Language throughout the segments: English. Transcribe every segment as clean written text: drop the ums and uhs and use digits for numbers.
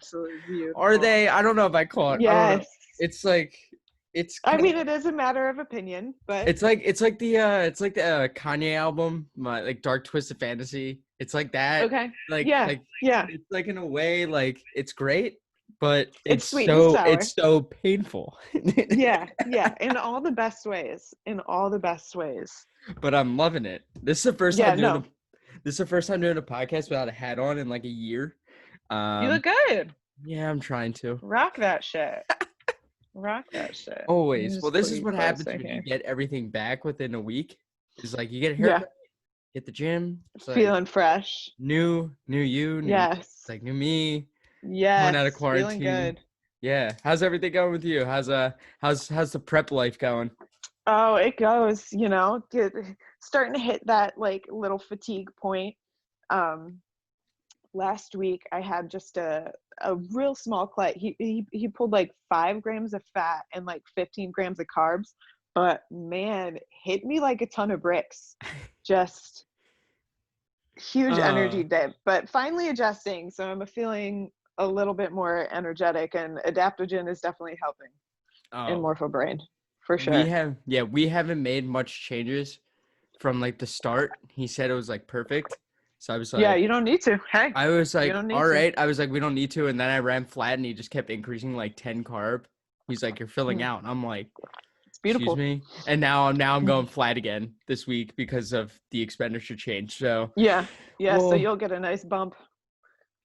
absolutely beautiful. Are they? I don't know if I call it. I don't know. Yes. It's like it's I kind mean, of it is a matter of opinion, but it's like the Kanye album, my like Dark Twisted Fantasy. It's like that. okay. Like Yeah. like Yeah. it's like in a way like it's great, but It's it's sweet and so sour. it's so painful. Yeah. Yeah. In all the best ways. In all the best ways. But I'm loving it. This is the first Yeah. time doing a No, this is the first time doing a podcast without a hat on in like a year. you Um look good. yeah, I'm trying to. Rock that shit. Rock that shit. Let me Always. Well, just this pull is you what happens closer when you here. get everything back within a week. Is like you get a Yeah. haircut, get the gym. It's like Feeling fresh. new you, new Yes. it's like new me, coming out of Yes. Feeling quarantine. good. Yeah. How's everything going with you? How's the prep life going? Oh, it goes, starting to hit that like little fatigue point. Um, Last week I had just a real small cut. He pulled like 5 grams of fat and like 15 grams of carbs, but man, hit me like a ton of bricks. Just huge Uh energy dip, but finally adjusting. So I'm feeling a little bit more energetic, and adaptogen is definitely helping in oh. Morpho Brain for We sure. have yeah, we haven't made much changes from like the start. He said it was like perfect. So Yeah, you don't need to. Hey, I was you like, don't need all to. right. I was like, we don't need to. And then I ran flat and he just kept increasing like 10 carb. He's like, you're filling Mm, out. And I'm like, it's excuse beautiful. me. And now I'm going flat again this week because of the expenditure change. So, Yeah, yeah. So well, you'll get a nice bump.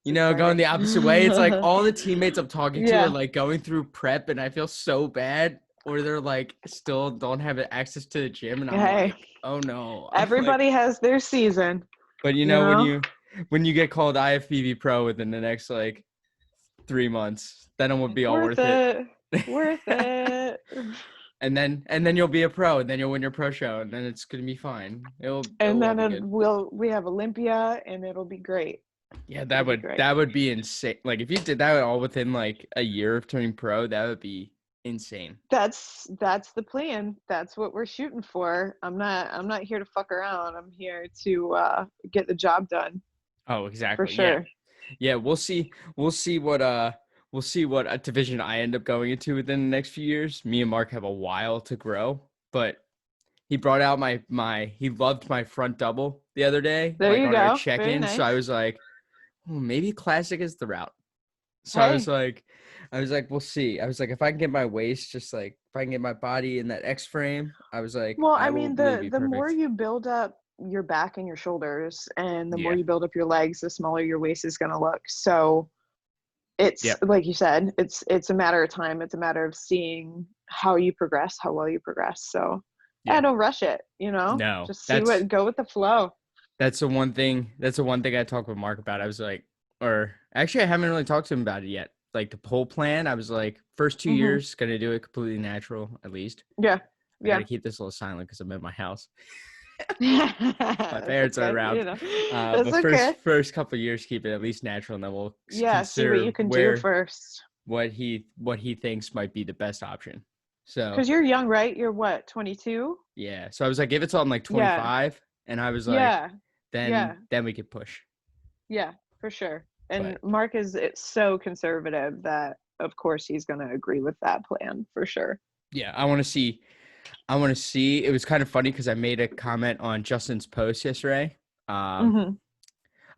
It's going exciting. the opposite way. It's like all the teammates I'm talking to are Yeah. like going through prep and I feel so bad. Or they're like still don't have access to the gym. And I'm Hey, like, oh no. I'm like, everybody has their season, but you when know? you get called IFBB Pro within the next like 3 months, then it would be all Worth worth it. it. Worth it. and then you'll be a pro, and then you'll win your pro show, and then it's gonna be fine. And It'll all then be good. we have Olympia, and it'll be great. Yeah, It'll that be would great. that would be insane. Like if you did that all within like a year of turning pro, that would be insane. That's the plan. That's what we're shooting for. I'm not here to fuck around. I'm here to get the job done Oh, for exactly. Yeah, sure. yeah. We'll see what a division I end up going into within the next few years. Me and Mark have a while to grow, but he brought out he loved my front double the other day, There like you on our go. Very check-in. So I nice. was like, oh, maybe classic is the route. So Hey, I was like, we'll see. I was like, if I can get my waist, just like if I can get my body in that X frame, I was like, well, I I will mean, really the be the more perfect. you build up your back and your shoulders, and the more Yeah. you build up your legs, the smaller your waist is going to look. So it's Yep. like you said, it's a matter of time. It's a matter of seeing how you progress, how well you progress. So I Yeah. don't rush it. No, Just go with the flow. that's the one thing. That's the one thing I talked with Mark about. I was like, or actually, I haven't really talked to him about it yet. Like the whole plan, I was like, first 2 years, gonna do it completely natural, at least. Yeah, I got yeah. to keep this a little silent because I'm at my house. My That's parents are okay. around. That's But first okay. first couple of years, keep it at least natural, and then we'll Yeah, see what you consider can do first. what he thinks might be the best option. So Because you're young, right? You're what, 22? yeah. So I was like, give it till I'm like Yeah, 25, and I was like, yeah, yeah, then we could push. yeah, for sure. And But Mark is it's so conservative that, of course, he's going to agree with that plan for sure. yeah, I want to see. I want to see. It was kind of funny because I made a comment on Justin's post yesterday. Um, Hmm.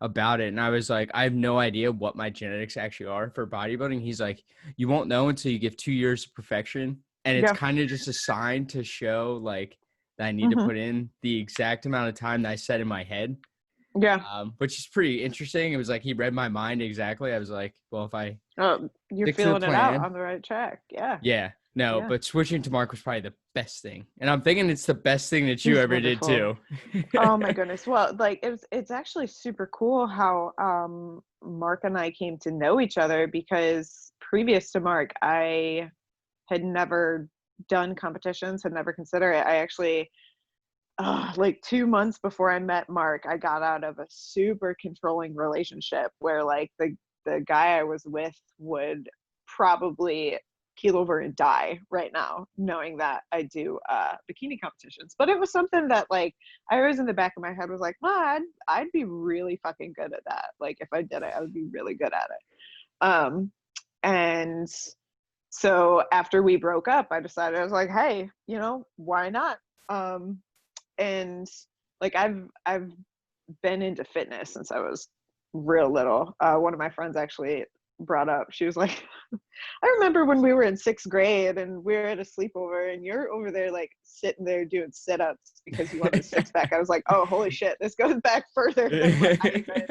about it. And I was like, I have no idea what my genetics actually are for bodybuilding. He's like, you won't know until you give 2 years of perfection. And it's Yeah. kind of just a sign to show like that I need to Hmm. put in the exact amount of time that I set in my head, Yeah. which is pretty interesting. It was like he read my mind exactly. I was like, well, if I Oh, you're stick to the feeling it out plan, on the right track. Yeah. yeah, no, Yeah. but switching to Mark was probably the best thing. And I'm thinking it's the best thing that you He's ever did wonderful. too. Oh my goodness. Well, like it's actually super cool how Mark and I came to know each other, because previous to Mark, I had never done competitions, had never considered it. I actually like 2 months before I met Mark, I got out of a super controlling relationship where like the guy I was with would probably keel over and die right now, knowing that I do bikini competitions. But it was something that like I always in the back of my head was like, well, I'd be really fucking good at that. Like if I did it, I would be really good at it. And so after we broke up, I decided, I was like, hey, why not? And like I've been into fitness since I was real little. One of my friends actually brought up, she was like, I remember when we were in 6th grade and we were at a sleepover and you're over there like sitting there doing sit-ups because you wanted a six pack. I was like, oh, holy shit, this goes back further than what I even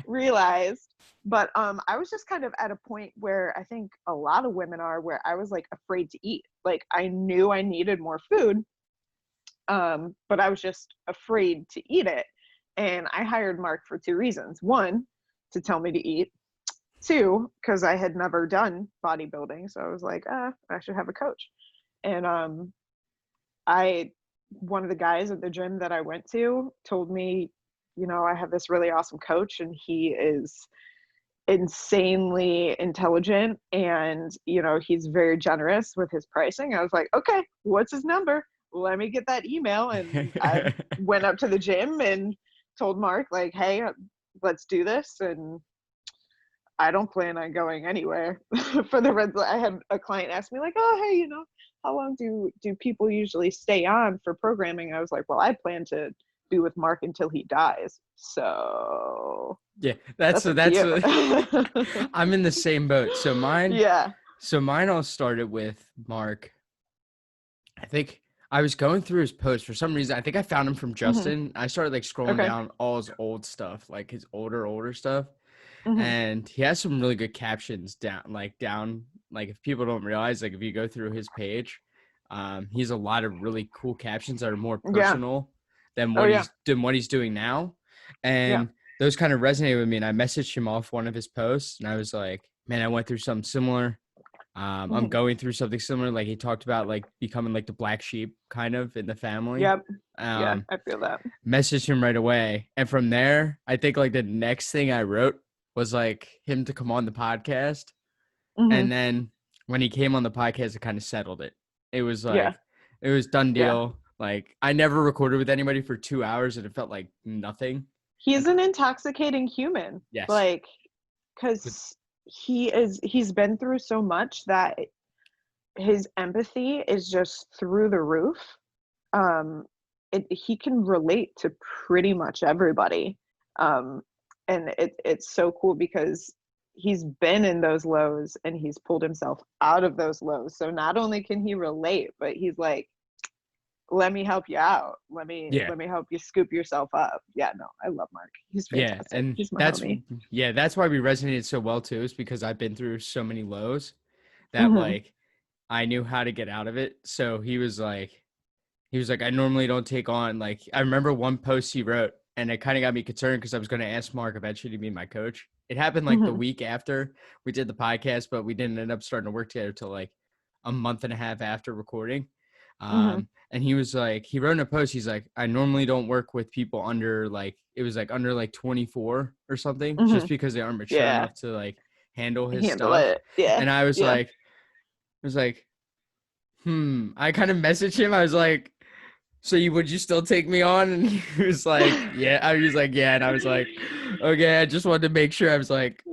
realized. But I was just kind of at a point where I think a lot of women are, where I was like afraid to eat. Like I knew I needed more food, but I was just afraid to eat it. And I hired Mark for 2 reasons. One, to tell me to eat. Two, because I had never done bodybuilding. So I was like, I should have a coach. And one of the guys at the gym that I went to told me, I have this really awesome coach and he is insanely intelligent and, he's very generous with his pricing. I was like, okay, what's his number? Let me get that email. And I went up to the gym and told Mark, like, hey, let's do this. And I don't plan on going anywhere for the rest. I had a client ask me like, oh, hey, how long do people usually stay on for programming? I was like, well, I plan to be with Mark until he dies. So yeah, that's up to you. I'm in the same boat. So mine Yeah. all started with Mark. I think I was going through his posts for some reason. I think I found him from Justin. I started like scrolling Okay. down all his old stuff, like his older stuff. Mm-hmm. And he has some really good captions down, like if people don't realize, like if you go through his page, he has a lot of really cool captions that are more Yeah. personal than Oh, yeah. what he's doing now. Yeah. And those kind of resonated with me. And I messaged him off one of his posts and I was like, man, I went through something similar. I'm going through something similar. Like he talked about like becoming like the black sheep kind of in the family. Yep. Yeah, I feel that. Messaged him right away. And from there, I think like the next thing I wrote was like him to come on the podcast. Mm-hmm. And then when he came on the podcast, it kind of settled it. It was Yeah. like, it was done Yeah. deal. Like I never recorded with anybody for 2 hours and it felt like nothing. He's an intoxicating human. Yes. Like, because he's been through so much that his empathy is just through the roof. He can relate to pretty much everybody. um and it's so cool because he's been in those lows and he's pulled himself out of those lows, so not only can he relate, but he's like, let me help you out, let me Yeah. help you scoop yourself up. Yeah, no, I love Mark. He's Yeah. fantastic. And He's my homie. that's why we resonated so well too, is because I've been through so many lows that Hmm. like I knew how to get out of it. So he was like, I normally don't take on, like, I remember one post he wrote and it kind of got me concerned because I was going to ask Mark eventually to be my coach. It happened like the Hmm. week after we did the podcast, but we didn't end up starting to work together till like a month and a half after recording. Hmm. And he was like, he wrote in a post, he's like, I normally don't work with people under like, it was like under like 24 or something, Hmm. just because they aren't mature Yeah, enough to like handle his handle stuff. it. Yeah. And Yeah. I was like, I kind of messaged him. I was like, so would you still take me on? And he was like, yeah. I was like, yeah. And I was like, okay, I just wanted to make sure. I was like,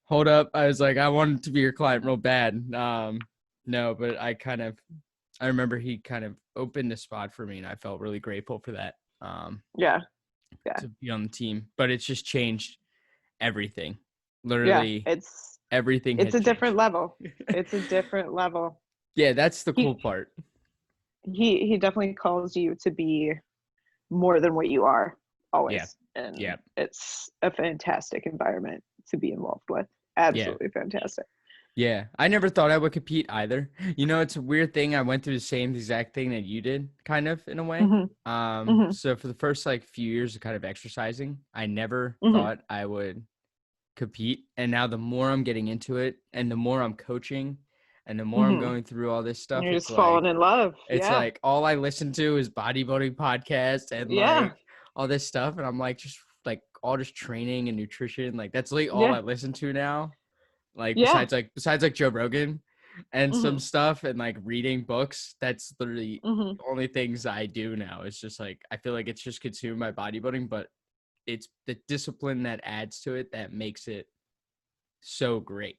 hold up. I was like, I wanted to be your client real bad. No, but I remember he kind of opened a spot for me and I felt really grateful for that. Yeah. Yeah. To be on the team, but it's just changed everything. Yeah. Literally It's everything it's has a different changed. level. It's a different level. Yeah, that's the cool He part. he definitely calls you to be more than what you are Yeah. always, and Yeah. it's a fantastic environment to be involved with. Yeah. Absolutely fantastic. Yeah, I never thought I would compete either. You know, it's a weird thing. I went through the same exact thing that you did, kind of in a way. Hmm. Hmm. So for the first like few years of kind of exercising, I never Hmm. thought I would compete. And now the more I'm getting into it and the more I'm coaching and the more I'm Hmm. going through all this stuff, You're just falling in love. it's Yeah. like all I listen to is bodybuilding podcasts and Yeah. like all this stuff. And I'm like, just like all this training and nutrition, like that's like all Yeah. I listen to now, like Yeah. besides like Joe Rogan and some Hmm. stuff and like reading books, that's literally Hmm. the only things I do now. It's just like I feel like it's just consumed by bodybuilding, but it's the discipline that adds to it that makes it so great.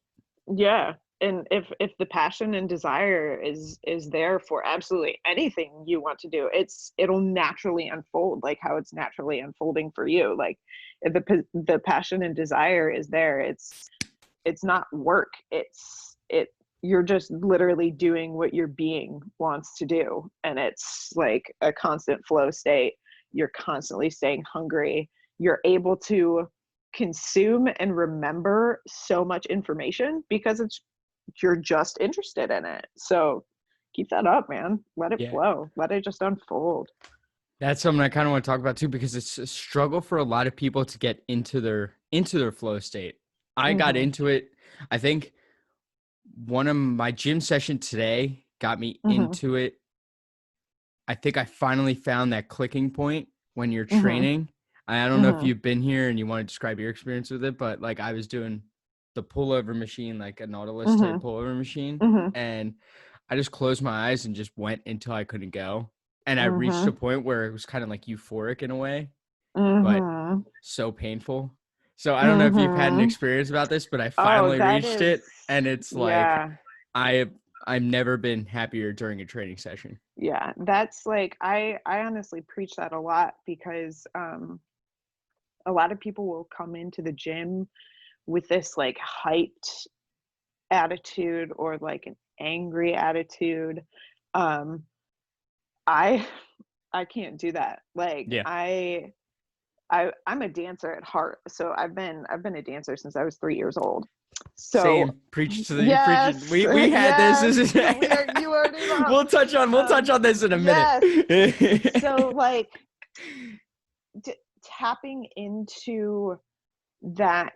Yeah. And if the passion and desire is there for absolutely anything you want to do, it'll naturally unfold like how it's naturally unfolding for you. Like if the passion and desire is there, it's not work. You're just literally doing what your being wants to do, and it's like a constant flow state. You're constantly staying hungry. You're able to consume and remember so much information because you're just interested in it. So keep that up, man. Let it Yeah. flow. Let it just unfold. That's something I kind of want to talk about too, because it's a struggle for a lot of people to get into their flow state. I got Mhm. into it. I think one of my gym session today got me Mhm. into it. I think I finally found that clicking point when you're Mhm. training. I don't know if Mhm. you've been here and you want to describe your experience with it, but like I was doing the pullover machine, like a Nautilus type Mhm. pullover machine, Mhm. and I just closed my eyes and just went until I couldn't go. And I reached a Mhm. point where it was kind of like euphoric in a way, but Mhm. so painful. So I don't know if you've had an Mhm. experience about this, but I Oh, finally that reached is, it, and it's like yeah. I I've never been happier during a training session. Yeah. That's like I honestly preach that a lot because a lot of people will come into the gym with this like hyped attitude or like an angry attitude. Um I I can't do that. Like Yeah. I'm a dancer at heart. So I've been a dancer since I was 3 years old. So Same. Preach to the you preach it. yes, We had this. yes, This is you already know. we'll touch on this in a minute. Yes. So like tapping into that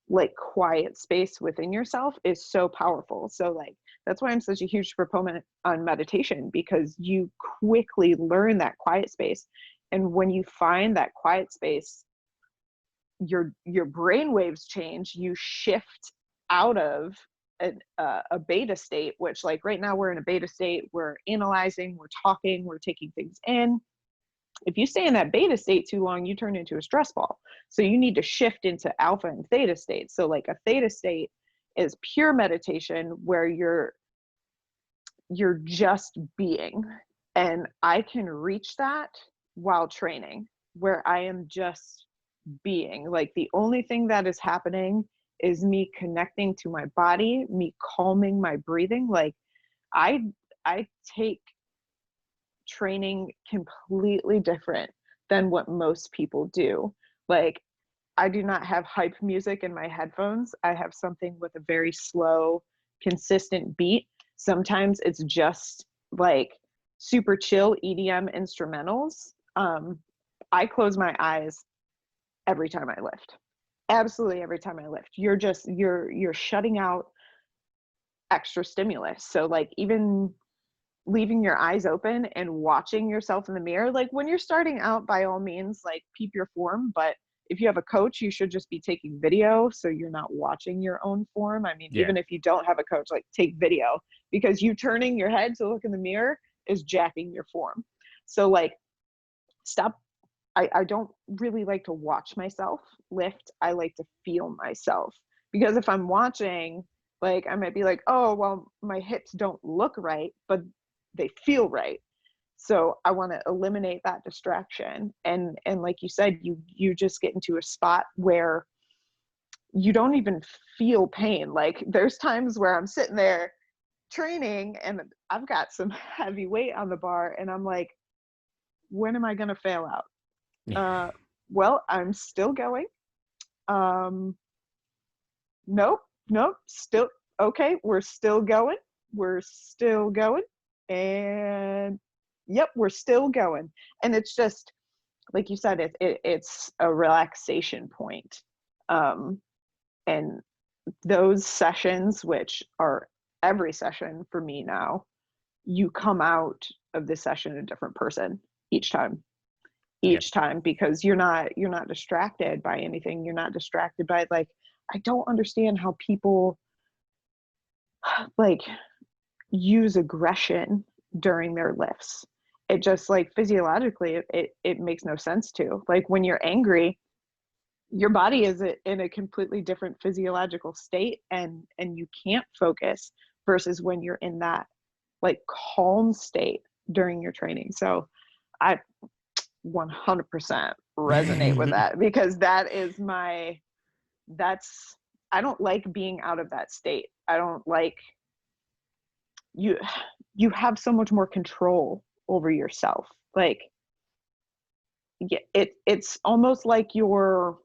like quiet space within yourself is so powerful. So like that's why I'm such a huge proponent on meditation, because you quickly learn that quiet space. And when you find that quiet space, your brain waves change. You shift out of a beta state, which like right now we're in a beta state. We're analyzing, we're talking, we're taking things in. If you stay in that beta state too long, you turn into a stress ball. So you need to shift into alpha and theta states. So like a theta state is pure meditation where you're just being. And I can reach that while training, where I am just being. Like the only thing that is happening is me connecting to my body, me calming my breathing. Like I I take training completely different than what most people do. Like I do not have hype music in my headphones. I have something with a very slow, consistent beat. Sometimes it's just like super chill EDM instrumentals. I close my eyes every time I lift. Absolutely every time I lift. You're shutting out extra stimulus. So like even leaving your eyes open and watching yourself in the mirror, like when you're starting out, by all means like keep your form, but if you have a coach, you should just be taking video so you're not watching your own form. I mean, Yeah. even if you don't have a coach, like take video, because you turning your head to look in the mirror is jacking your form. So like stop. I don't really like to watch myself lift. I like to feel myself, because if I'm watching, like I might be like, oh, well, my hips don't look right, but they feel right. So I want to eliminate that distraction. And like you said, you just get into a spot where you don't even feel pain. Like there's times where I'm sitting there training and I've got some heavy weight on the bar and I'm like, when am I going to fail out? Yeah. Uh, well, I'm still going. Um, nope, nope, still okay. We're still going. We're still going. And yep, we're still going. And it's just like you said, it's a relaxation point. Um, and those sessions, which are every session for me now, you come out of the session a different person each time, Yeah. because you're not distracted by anything. You're not distracted by like, I don't understand how people like use aggression during their lifts. It just like physiologically it makes no sense to. Like when you're angry, your body is in a completely different physiological state, and you can't focus versus when you're in that like calm state during your training. So I 100% resonate with that, because that's I don't like being out of that state. I don't like, you have so much more control over yourself. Like, yeah, it's almost like you're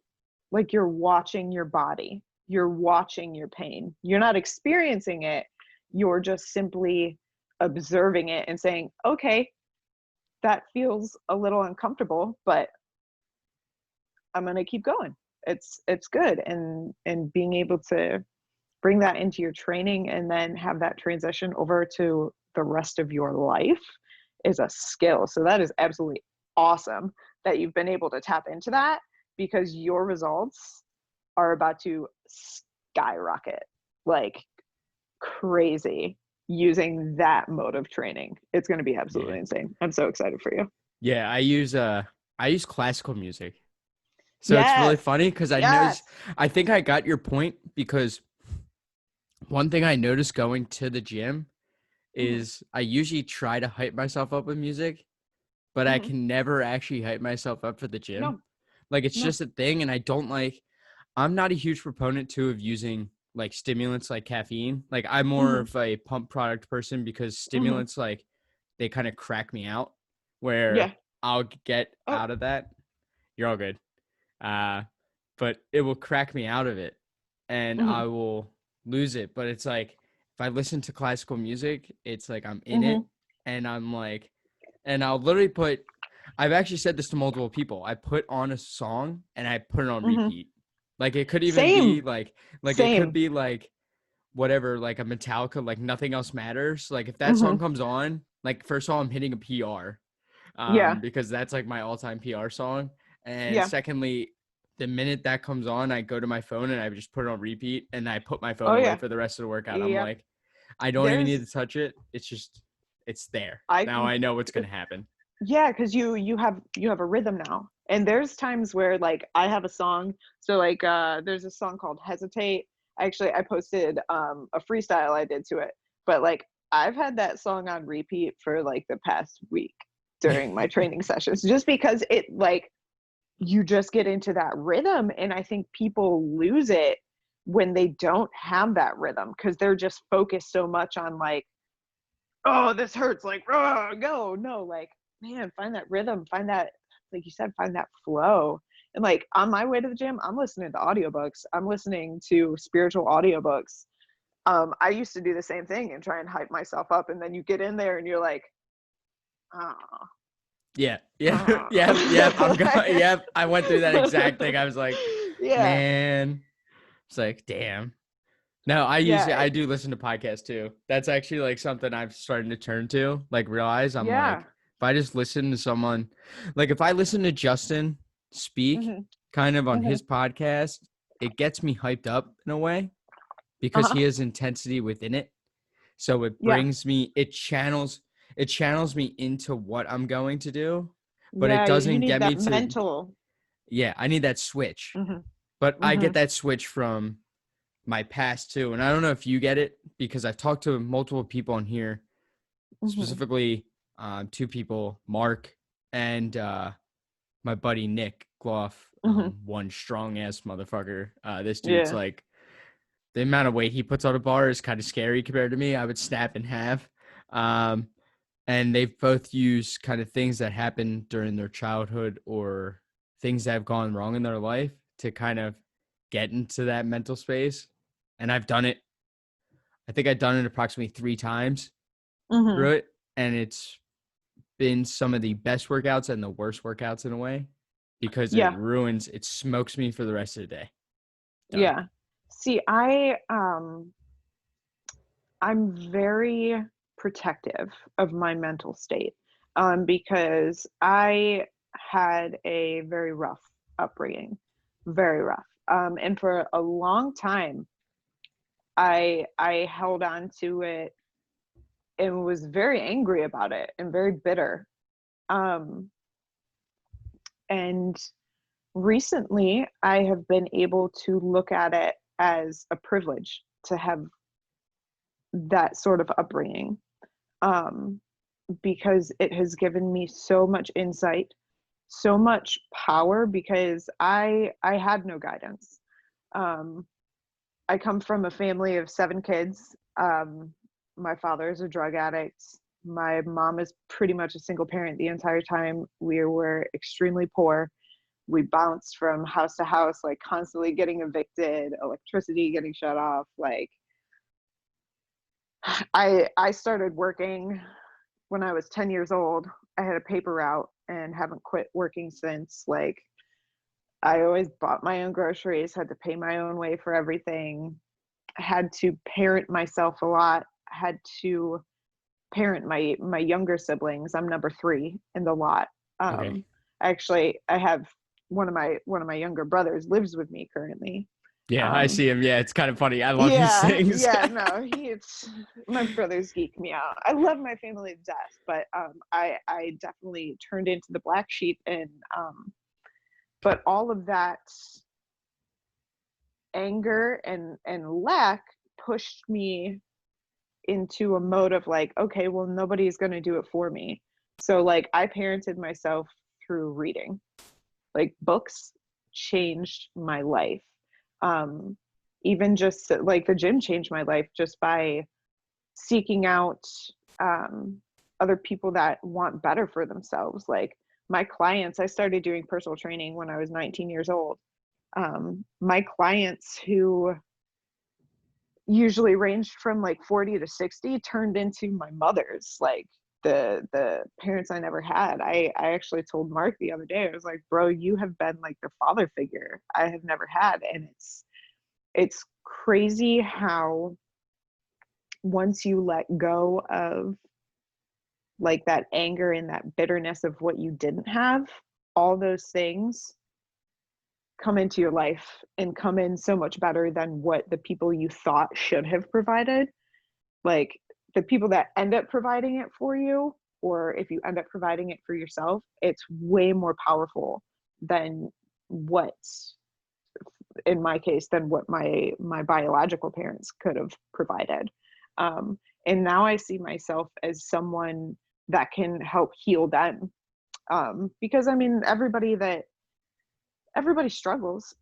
watching your body. You're watching your pain. You're not experiencing it. You're just simply observing it and saying, okay, that feels a little uncomfortable, but I'm going to keep going. It's good. And being able to bring that into your training and then have that transition over to the rest of your life is a skill. So that is absolutely awesome that you've been able to tap into that, because your results are about to skyrocket like crazy using that mode of training. It's going to be Yeah. absolutely insane. I'm so excited for you. Yeah, I use classical music. So it's really Yes. funny because Yes. I think I got your point, because one thing I noticed going to the gym Mm-hmm. is I usually try to hype myself up with music, but I Mm-hmm. can never actually hype myself up for the gym. No, Like it's no. just a thing, and I'm not a huge proponent too of using like stimulants like caffeine. Like I'm more Mm-hmm. of a pump product person, because Mm-hmm. stimulants like they kind of crack me out where Yeah. I'll get Oh. out of that. You're all good. Uh, but it will crack me out of it and Mm-hmm. I will lose it. But it's like if I listen to classical music, it's like I'm in Mm-hmm. it and I'm like, and I'll literally I've actually said this to multiple people. I put on a song and I put it on Mm-hmm. repeat. Like it could even be Same. like it could Same. be like whatever, like a Metallica, like Nothing Else Matters. Like if that Mm-hmm. song comes on, like first of all, I'm hitting a PR, Yeah. because that's like my all-time PR song. And Yeah. secondly, the minute that comes on, I go to my phone and I just put it on repeat and I put my phone Oh away yeah. for the rest of the workout. I'm Yep. like, I don't even need There's to touch it. It's there. I Now I know what's gonna happen. Yeah, because you have a rhythm now. And there's times where like I have a song. So like there's a song called Hesitate. Actually, I posted a freestyle I did to it. But like I've had that song on repeat for like the past week during my training sessions, just because it like you just get into that rhythm. And I think people lose it when they don't have that rhythm, because they're just focused so much on like, oh, this hurts, like, oh, go. No, like, man, find that rhythm, find that, like you said, find that flow. And like on my way to the gym, I'm listening to audiobooks. I'm listening to spiritual audiobooks. I used to do the same thing and try and hype myself up. And then you get in there and you're like, oh, Yeah, yeah, yep, yep. I'm going. oh. Yep, I went through that exact thing. I was like, Yeah. man, it's like, damn. No, Yeah. I do listen to podcasts too. That's actually like something I've started to turn to. Like realize I'm like, Yeah. if I just listen to someone, like if I listen to Justin speak Mm-hmm. kind of on Mm-hmm. his podcast, it gets me hyped up in a way because Uh-huh. he has intensity within it. So Yeah. it channels me into what I'm going to do, but it Yeah. You doesn't need get me that to, mental. yeah, I need that switch. Mm-hmm. But I Mm-hmm. get that switch from my past too. And I don't know if you get it because I've talked to multiple people on here, Mm-hmm. specifically two people, Mark and my buddy Nick Gloff, Mm-hmm. one strong ass motherfucker. This dude's Yeah. like the amount of weight he puts on a bar is kind of scary compared to me. I would snap in half. Um, and they've both used kind of things that happened during their childhood or things that have gone wrong in their life to kind of get into that mental space. And I've done it. I think I've done it approximately 3 times Mm-hmm. through it. And it's been some of the best workouts and the worst workouts in a way because Yeah. it smokes me for the rest of the day. Done. Yeah. See, I'm very protective of my mental state, because I had a very rough upbringing, very rough. And for a long time, I held on to it and was very angry about it and very bitter. Um, and recently I have been able to look at it as a privilege to have that sort of upbringing, um, because it has given me so much insight, so much power, because I had no guidance. Um, I come from a family of 7 kids. My father is a drug addict. My mom is pretty much a single parent the entire time. We were extremely poor. We bounced from house to house, like constantly getting evicted, electricity getting shut off. Like I started working when I was 10 years old. I had a paper route and haven't quit working since. Like I always bought my own groceries, had to pay my own way for everything, had to parent myself a lot, had to parent my younger siblings. I'm number 3 in the lot. Okay. Actually, I have one of my younger brothers lives with me currently. Yeah, I Um, see him. Yeah, it's kind of funny. I love these yeah, things. yeah, no, it's my brothers geek me out. I love my family to death, but I definitely turned into the black sheep, and but all of that anger and lack pushed me into a mode of like, okay, well, nobody's going to do it for me. So like I parented myself through reading. Like books changed my life. Um, Even just like the gym changed my life just by seeking out um, other people that want better for themselves. Like my clients, I started doing personal training when I was 19 years old. My clients who usually ranged from like 40 to 60 turned into my mothers, like the parents I never had. I actually told Mark the other day, I was like, bro, you have been like the father figure I have never had. And it's crazy how once you let go of like that anger and that bitterness of what you didn't have, all those things come into your life and come in so much better than what the people you thought should have provided. Like the people that end up providing it for you, or if you end up providing it for yourself, it's way more powerful than what, in my case, than what my biological parents could have provided. And now I see myself as someone that can help heal them, because I mean everybody struggles,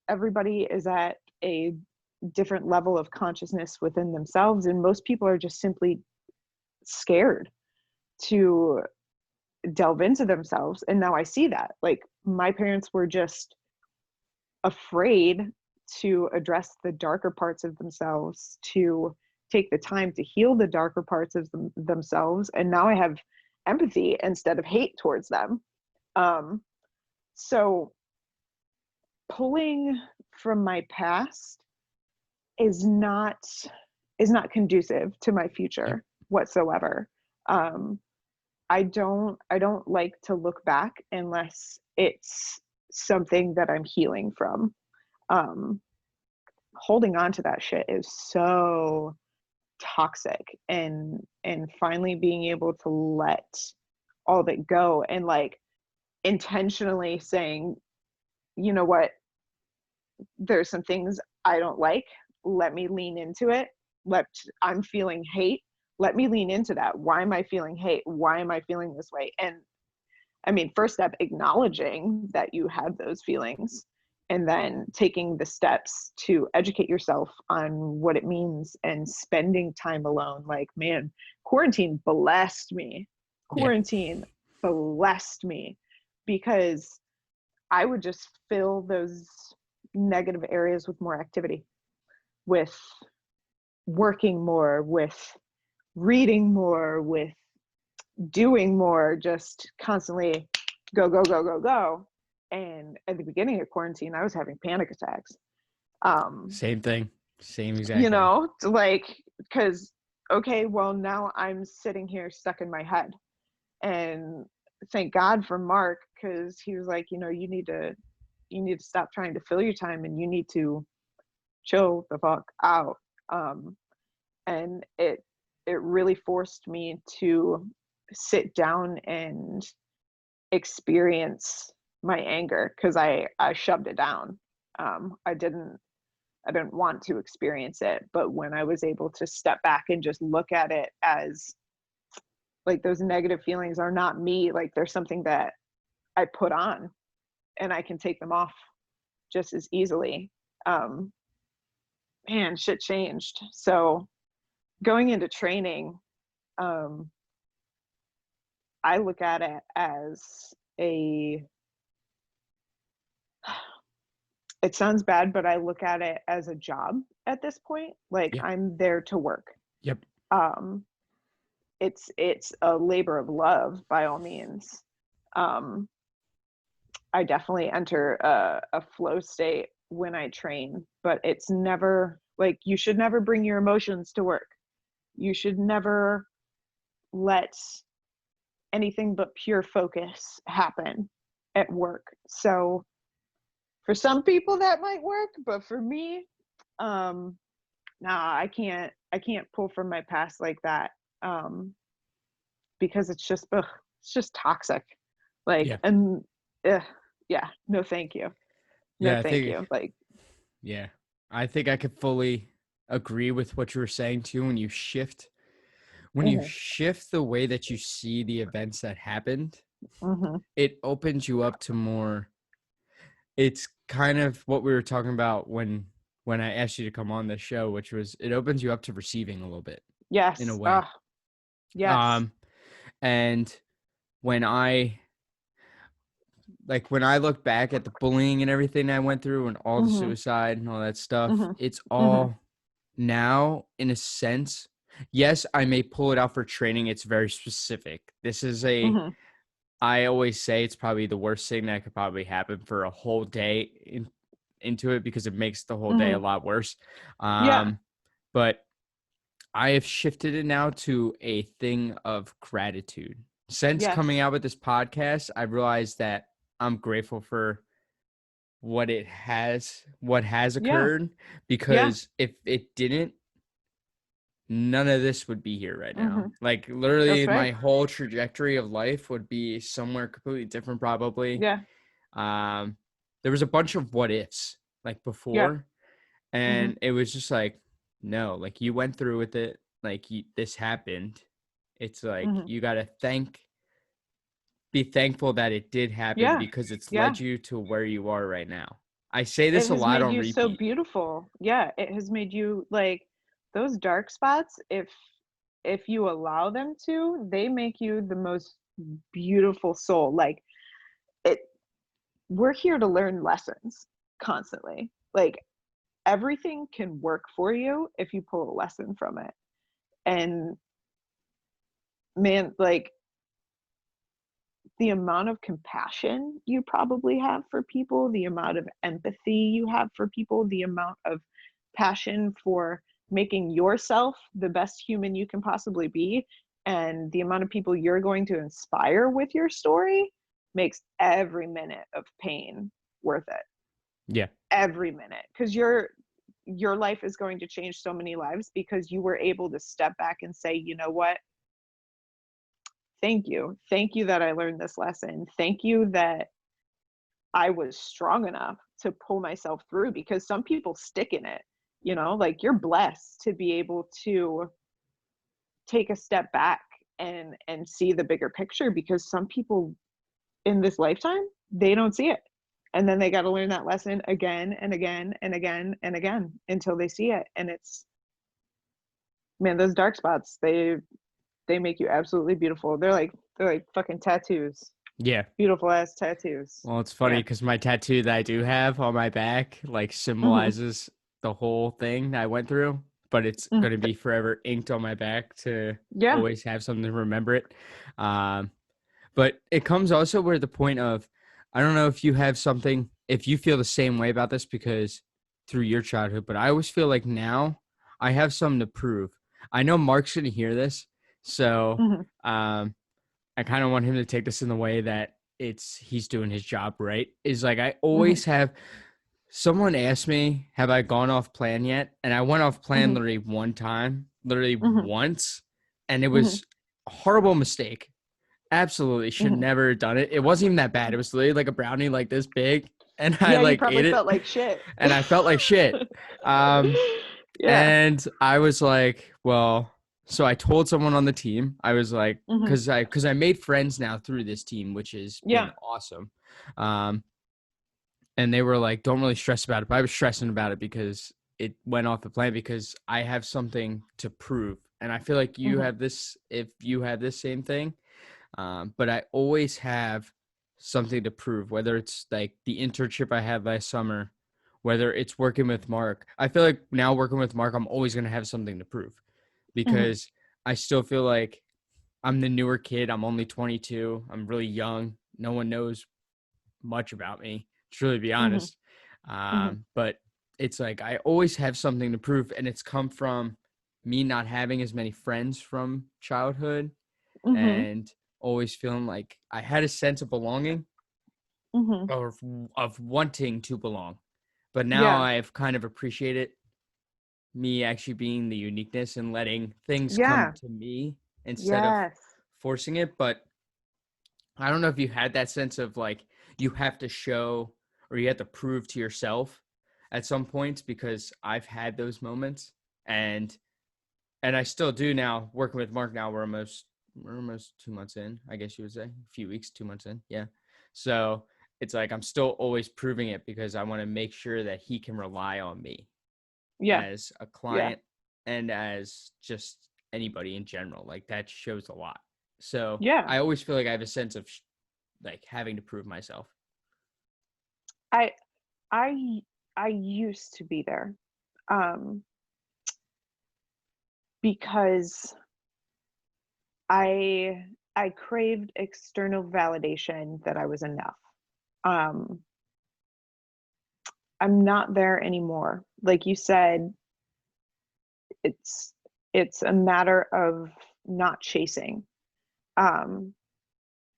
everybody is at a different level of consciousness within themselves, and most people are just simply scared to delve into themselves. And now I see that, like, my parents were just afraid to address the darker parts of themselves, to take the time to heal the darker parts of themselves, and now I have empathy instead of hate towards them. So pulling from my past is not conducive to my Yep. future whatsoever. Um, I don't like to look back unless it's something that I'm healing from. Um, Holding on to that shit is so toxic, and finally being able to let all of it go and like intentionally saying, you know what, there's some things I don't like. Let me lean into it. Let I'm feeling hate. Let me lean into that. Why am I feeling hate? Why am I feeling this way? And I mean, first step, acknowledging that you have those feelings, and then taking the steps to educate yourself on what it means and spending time alone. Like, man, quarantine blessed me. Yeah. Quarantine blessed me, because I would just fill those negative areas with more activity, with working more, with reading more, with doing more, just constantly go, go, go, go, go. And at the beginning of quarantine, I was having panic attacks. Um, Same thing. Same exact thing. like, because, okay, well, now I'm sitting here stuck in my head. And thank God for Mark, because he was like, you need to stop trying to fill your time, and you need to chill the fuck out. Um, and it really forced me to sit down and experience my anger because I shoved it down. I didn't want to experience it, but when I was able to step back and just look at it as like those negative feelings are not me, like they're something that I put on and I can take them off just as easily. Um, Man, shit changed. So going into training, um, I look at it as a, it sounds bad, but I look at it as a job at this point. Like Yeah. I'm there to work. Yep. Um, it's a labor of love by all means. Um, I definitely enter a flow state when I train, but it's never like you should never bring your emotions to work. You should never let anything but pure focus happen at work. So for some people that might work, but for me, nah, I can't pull from my past like that. Because it's just toxic. Like, Yeah. and yeah, no thank you. No Yeah. thank you. Like, Yeah. I think I could fully agree with what you were saying too. When you mhm, shift the way that you see the events that happened, mhm, it opens you up to more. It's kind of what we were talking about when I asked you to come on this show, which was it opens you up to receiving a little bit in a yes, way. yes, Um, and when I when I look back at the bullying and everything I went through and all the mhm, suicide and all that stuff, mhm, it's mhm, all now in a sense. Yes, I may pull it out for training. It's very specific. This is mhm, I always say it's probably the worst thing that could probably happen for a whole day into it because it makes the whole day a mhm, lot worse. yeah, But I have shifted it now to a thing of gratitude. Since coming yes, out with this podcast, I realized that I'm grateful for what has yeah, occurred, yeah, because if it didn't, none of this would be here right now. mhm, Like literally that's right. my whole trajectory of life would be somewhere completely different probably. Yeah, Um there was a bunch of what ifs yeah, before, mhm, and it was just like, no, like you went through with it, this happened. It's like mhm, you got to be thankful that it did happen yeah, because it's yeah. led you to where you are right now. I say It this a has lot made on you so repeat. beautiful. Yeah, it has made you like those dark spots, if you allow them to, they make you the most beautiful soul. Like it we're here to learn lessons constantly. Like everything can work for you if you pull a lesson from it. And man, like the amount of compassion you probably have for people, the amount of empathy you have for people, the amount of passion for making yourself the best human you can possibly be, and the amount of people you're going to inspire with your story makes every minute of pain worth it. Yeah. Every minute. Because your life is going to change so many lives because you were able to step back and say, you know what, thank you. Thank you that I learned this lesson. Thank you that I was strong enough to pull myself through because some people stick in it, like you're blessed to be able to take a step back and see the bigger picture because some people in this lifetime, they don't see it. And then they got to learn that lesson again and again and again and again until they see it. And it's man, those dark spots, they make you absolutely beautiful. They're like fucking tattoos. Yeah. Beautiful ass tattoos. Well, it's funny Yeah. because my tattoo that I do have on my back Mhm. symbolizes the whole thing I went through, but it's Mhm. going to be forever inked on my back to Yeah. always have something to remember it. Um, but it comes also where the point of, I don't know if you have something, if you feel the same way about this because through your childhood, but I always feel like now I have something to prove. I know Mark's going to hear this, so Mhm. I kind of want him to take this in the way that he's doing his job right. Is like I Mhm. always have someone ask me, have I gone off plan yet? And I went off plan Mhm. literally one time, literally Mhm. once, and it Mhm. was a horrible mistake. absolutely should Mhm. never have done it. It wasn't even that bad. It was literally like a brownie like this big, and I Yeah, you like probably ate it, felt like shit. and I felt like shit. Um, Yeah. and I was like, well, so I told someone on the team. I was like, Mhm. because I made friends now through this team, which has been Yeah. awesome. Um, and they were like, don't really stress about it. But I was stressing about it because it went off the plan because I have something to prove. And I feel like you Mhm. have this, if you have this same thing, but I always have something to prove, whether it's like the internship I had last summer, whether it's working with Mark. I feel like now working with Mark, I'm always going to have something to prove Mhm. because I still feel like I'm the newer kid. I'm only 22. I'm really young. No one knows much about me, to really be Mhm. honest. Mhm. But it's like I always have something to prove, and it's come from me not having as many friends from childhood Mhm. and always feeling like I had a sense of belonging Mhm. or of wanting to belong. But now Yeah. I've kind of appreciated me actually being the uniqueness and letting things come Yeah. to me instead of Yes. forcing it. But I don't know if you had that sense of like you have to show or you have to prove to yourself at some points because I've had those moments and I still do now working with Mark now we're almost 2 months in, I guess you would say. A few weeks, 2 months in. Yeah. So it's like I'm still always proving it because I want to make sure that he can rely on me Yeah. as a Yeah. client and as just anybody in general. Like that shows a lot. So Yeah. I always feel like I have a sense of like having to prove myself. I I I used to be there. Um because I craved external validation that I was enough. Um I'm not there anymore. Like you said, it's it's a matter of not chasing. Um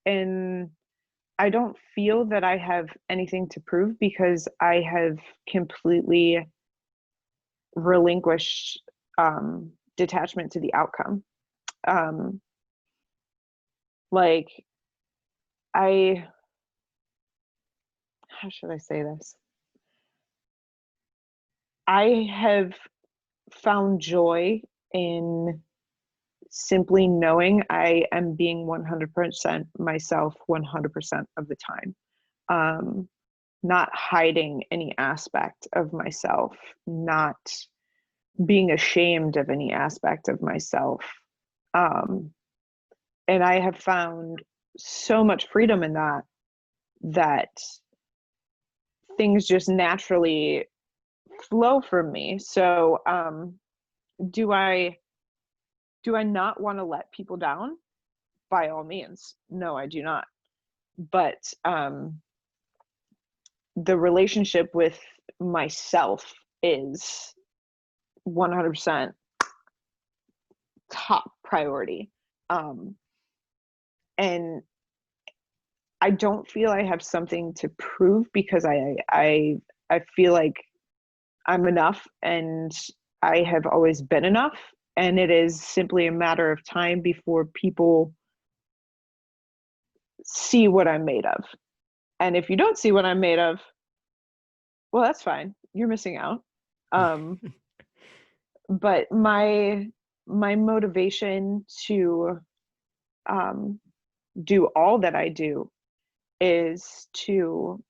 and I don't feel that I have anything to prove because I have completely relinquished detachment to the outcome. Um, like I, how should I say this? I have found joy in simply knowing I am being 100% myself 100% of the time. Um, Not hiding any aspect of myself, not being ashamed of any aspect of myself. Um, and I have found so much freedom in that that things just naturally flow from me. So, do I do I not want to let people down? By all means, no, I do not. But the relationship with myself is 100% top priority. Um, and I don't feel I have something to prove because I feel like I'm enough and I have always been enough, and it is simply a matter of time before people see what I'm made of. And if you don't see what I'm made of, well, that's fine. You're missing out. Um, but my motivation to um, do all that I do is to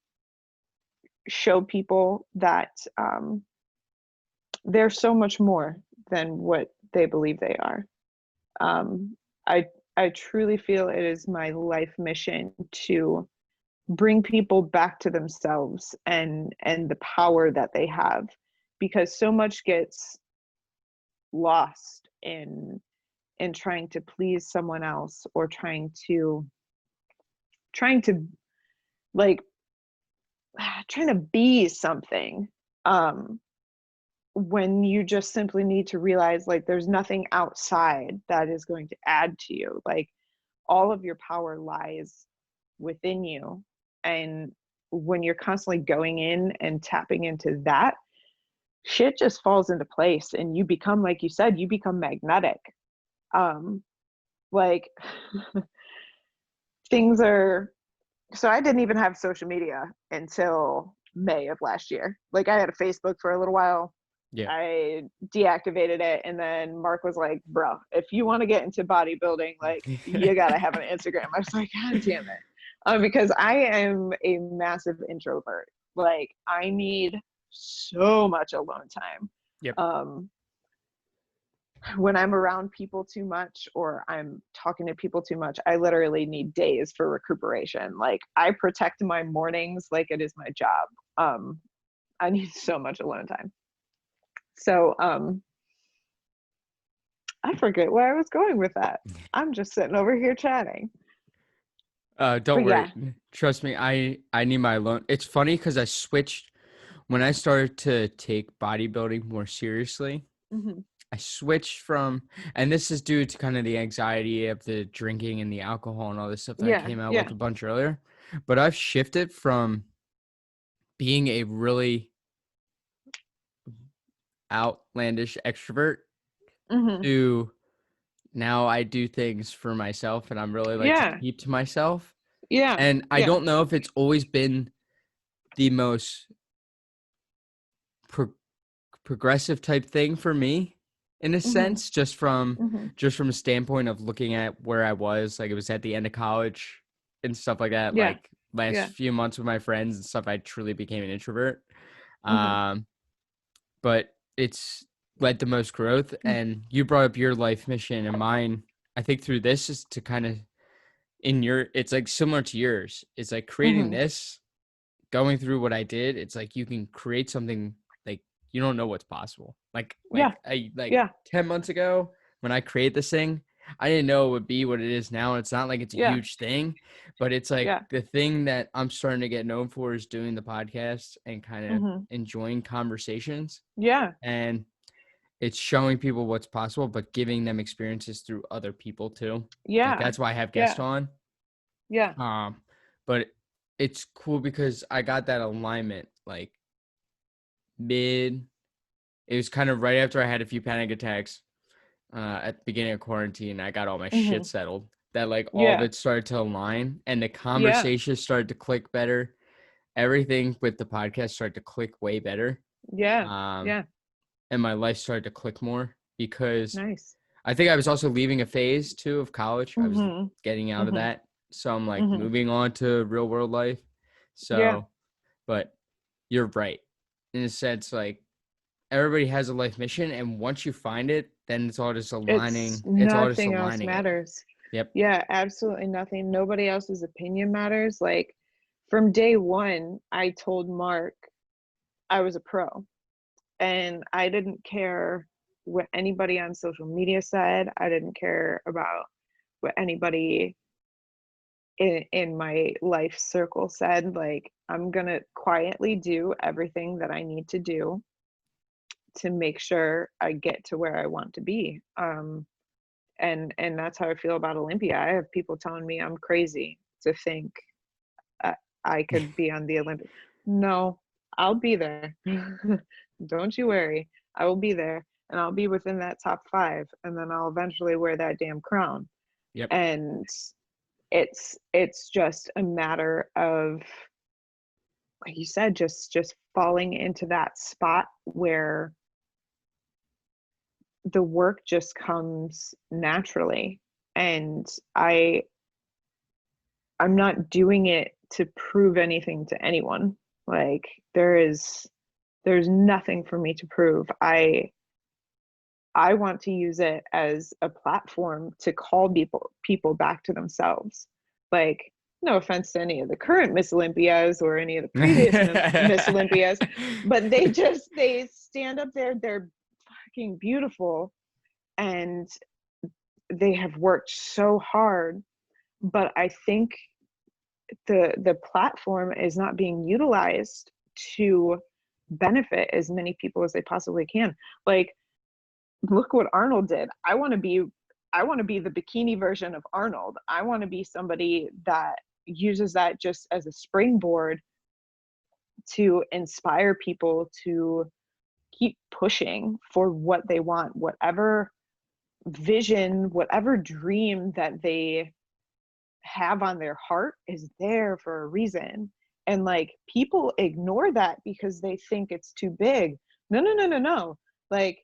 show people that they're so much more than what they believe they are. Um, I I truly feel it is my life mission to bring people back to themselves and the power that they have, because so much gets lost in trying to please someone else or trying to like trying to be something, um when you just simply need to realize like there's nothing outside that is going to add to you. Like all of your power lies within you, and when you're constantly going in and tapping into that, shit just falls into place and you become, like you said, you become magnetic. um like things are, so I didn't even have social media until May of last year. Like I had a Facebook for a little while. Yeah. I deactivated it, and then Mark was like, bro, if you want to get into bodybuilding, like you gotta have an Instagram. I was like, God damn it. Because I am a massive introvert. Like I need so much alone time. Yep. Um, when I'm around people too much or I'm talking to people too much, I literally need days for recuperation. Like I protect my mornings like it is my job. I need so much alone time. So I forget where I was going with that. I'm just sitting over here chatting. Don't But worry. yeah. Trust me, I need my alone. It's funny because I switched when I started to take bodybuilding more seriously. Mm-hmm. I switched from, and this is due to kind of the anxiety of the drinking and the alcohol and all this stuff that I Yeah. came out with Yeah. a bunch earlier. But I've shifted from being a really outlandish extrovert Mm-hmm. to now I do things for myself and I'm really like to Yeah. keep to myself. Yeah. And I Yeah. don't know if it's always been the most progressive type thing for me in a Mm-hmm. sense, just from Mm-hmm. a standpoint of looking at where I was, like it was at the end of college and stuff like that. Yeah. Like last Yeah. few months with my friends and stuff, I truly became an introvert. Mm-hmm. Um, but it's led to most growth. And you brought up your life mission and mine. I think through this is to kind of it's like similar to yours. It's like creating Mm-hmm. this, going through what I did. It's like you can create something like you don't know what's possible. Yeah. I like Yeah. 10 months ago when I created this thing, I didn't know it would be what it is now. It's not like it's a Yeah. huge thing, but it's like Yeah. the thing that I'm starting to get known for is doing the podcast and kind of Mm-hmm. enjoying conversations. Yeah. And it's showing people what's possible, but giving them experiences through other people too. Like Yeah. that's why I have guests Yeah. on. Yeah. But it's cool because I got that alignment like mid. It was kind of right after I had a few panic attacks at the beginning of quarantine. I got all my Mm-hmm. shit settled. That like all of Yeah. it started to align and the Yeah. conversation started to click better. Everything with the podcast started to click way better. Yeah. Um, Yeah. and my life started to click more because Nice. I think I was also leaving a phase too of college. I was Mm-hmm. getting out of Mm-hmm. that. So I'm like Mm-hmm. moving on to real world life. Yeah. So, but you're right. In a sense, like everybody has a life mission. And once you find it, then it's all just It's aligning. It's all just nothing else aligning it. matters. Yep. Yeah, absolutely nothing. Nobody else's opinion matters. Like from day one, I told Mark I was a pro and I didn't care what anybody on social media said. I didn't care about what anybody in my life circle said. Like, I'm gonna quietly do everything that I need to do to make sure I get to where I want to be. And that's how I feel about Olympia. I have people telling me I'm crazy to think uh, I could be on the Olympic. No, I'll be there. Don't you worry. I will be there and I'll be within that top 5 and then I'll eventually wear that damn crown. Yep. And it's just a matter of, like you said, just falling into that spot where the work just comes naturally. And I'm not doing it to prove anything to anyone. Like there's nothing for me to prove. I want to use it as a platform to call people back to themselves. Like, no offense to any of the current Miss Olympias or any of the previous Miss Olympias, but they stand up there, they're fucking beautiful and they have worked so hard. But I think the platform is not being utilized to benefit as many people as they possibly can. Like, look what Arnold did. I want to be the bikini version of Arnold. I want to be somebody that uses that just as a springboard to inspire people to keep pushing for what they want, whatever vision, whatever dream that they have on their heart is there for a reason. And like people ignore that because they think it's too big. No, no, no, no, no. Like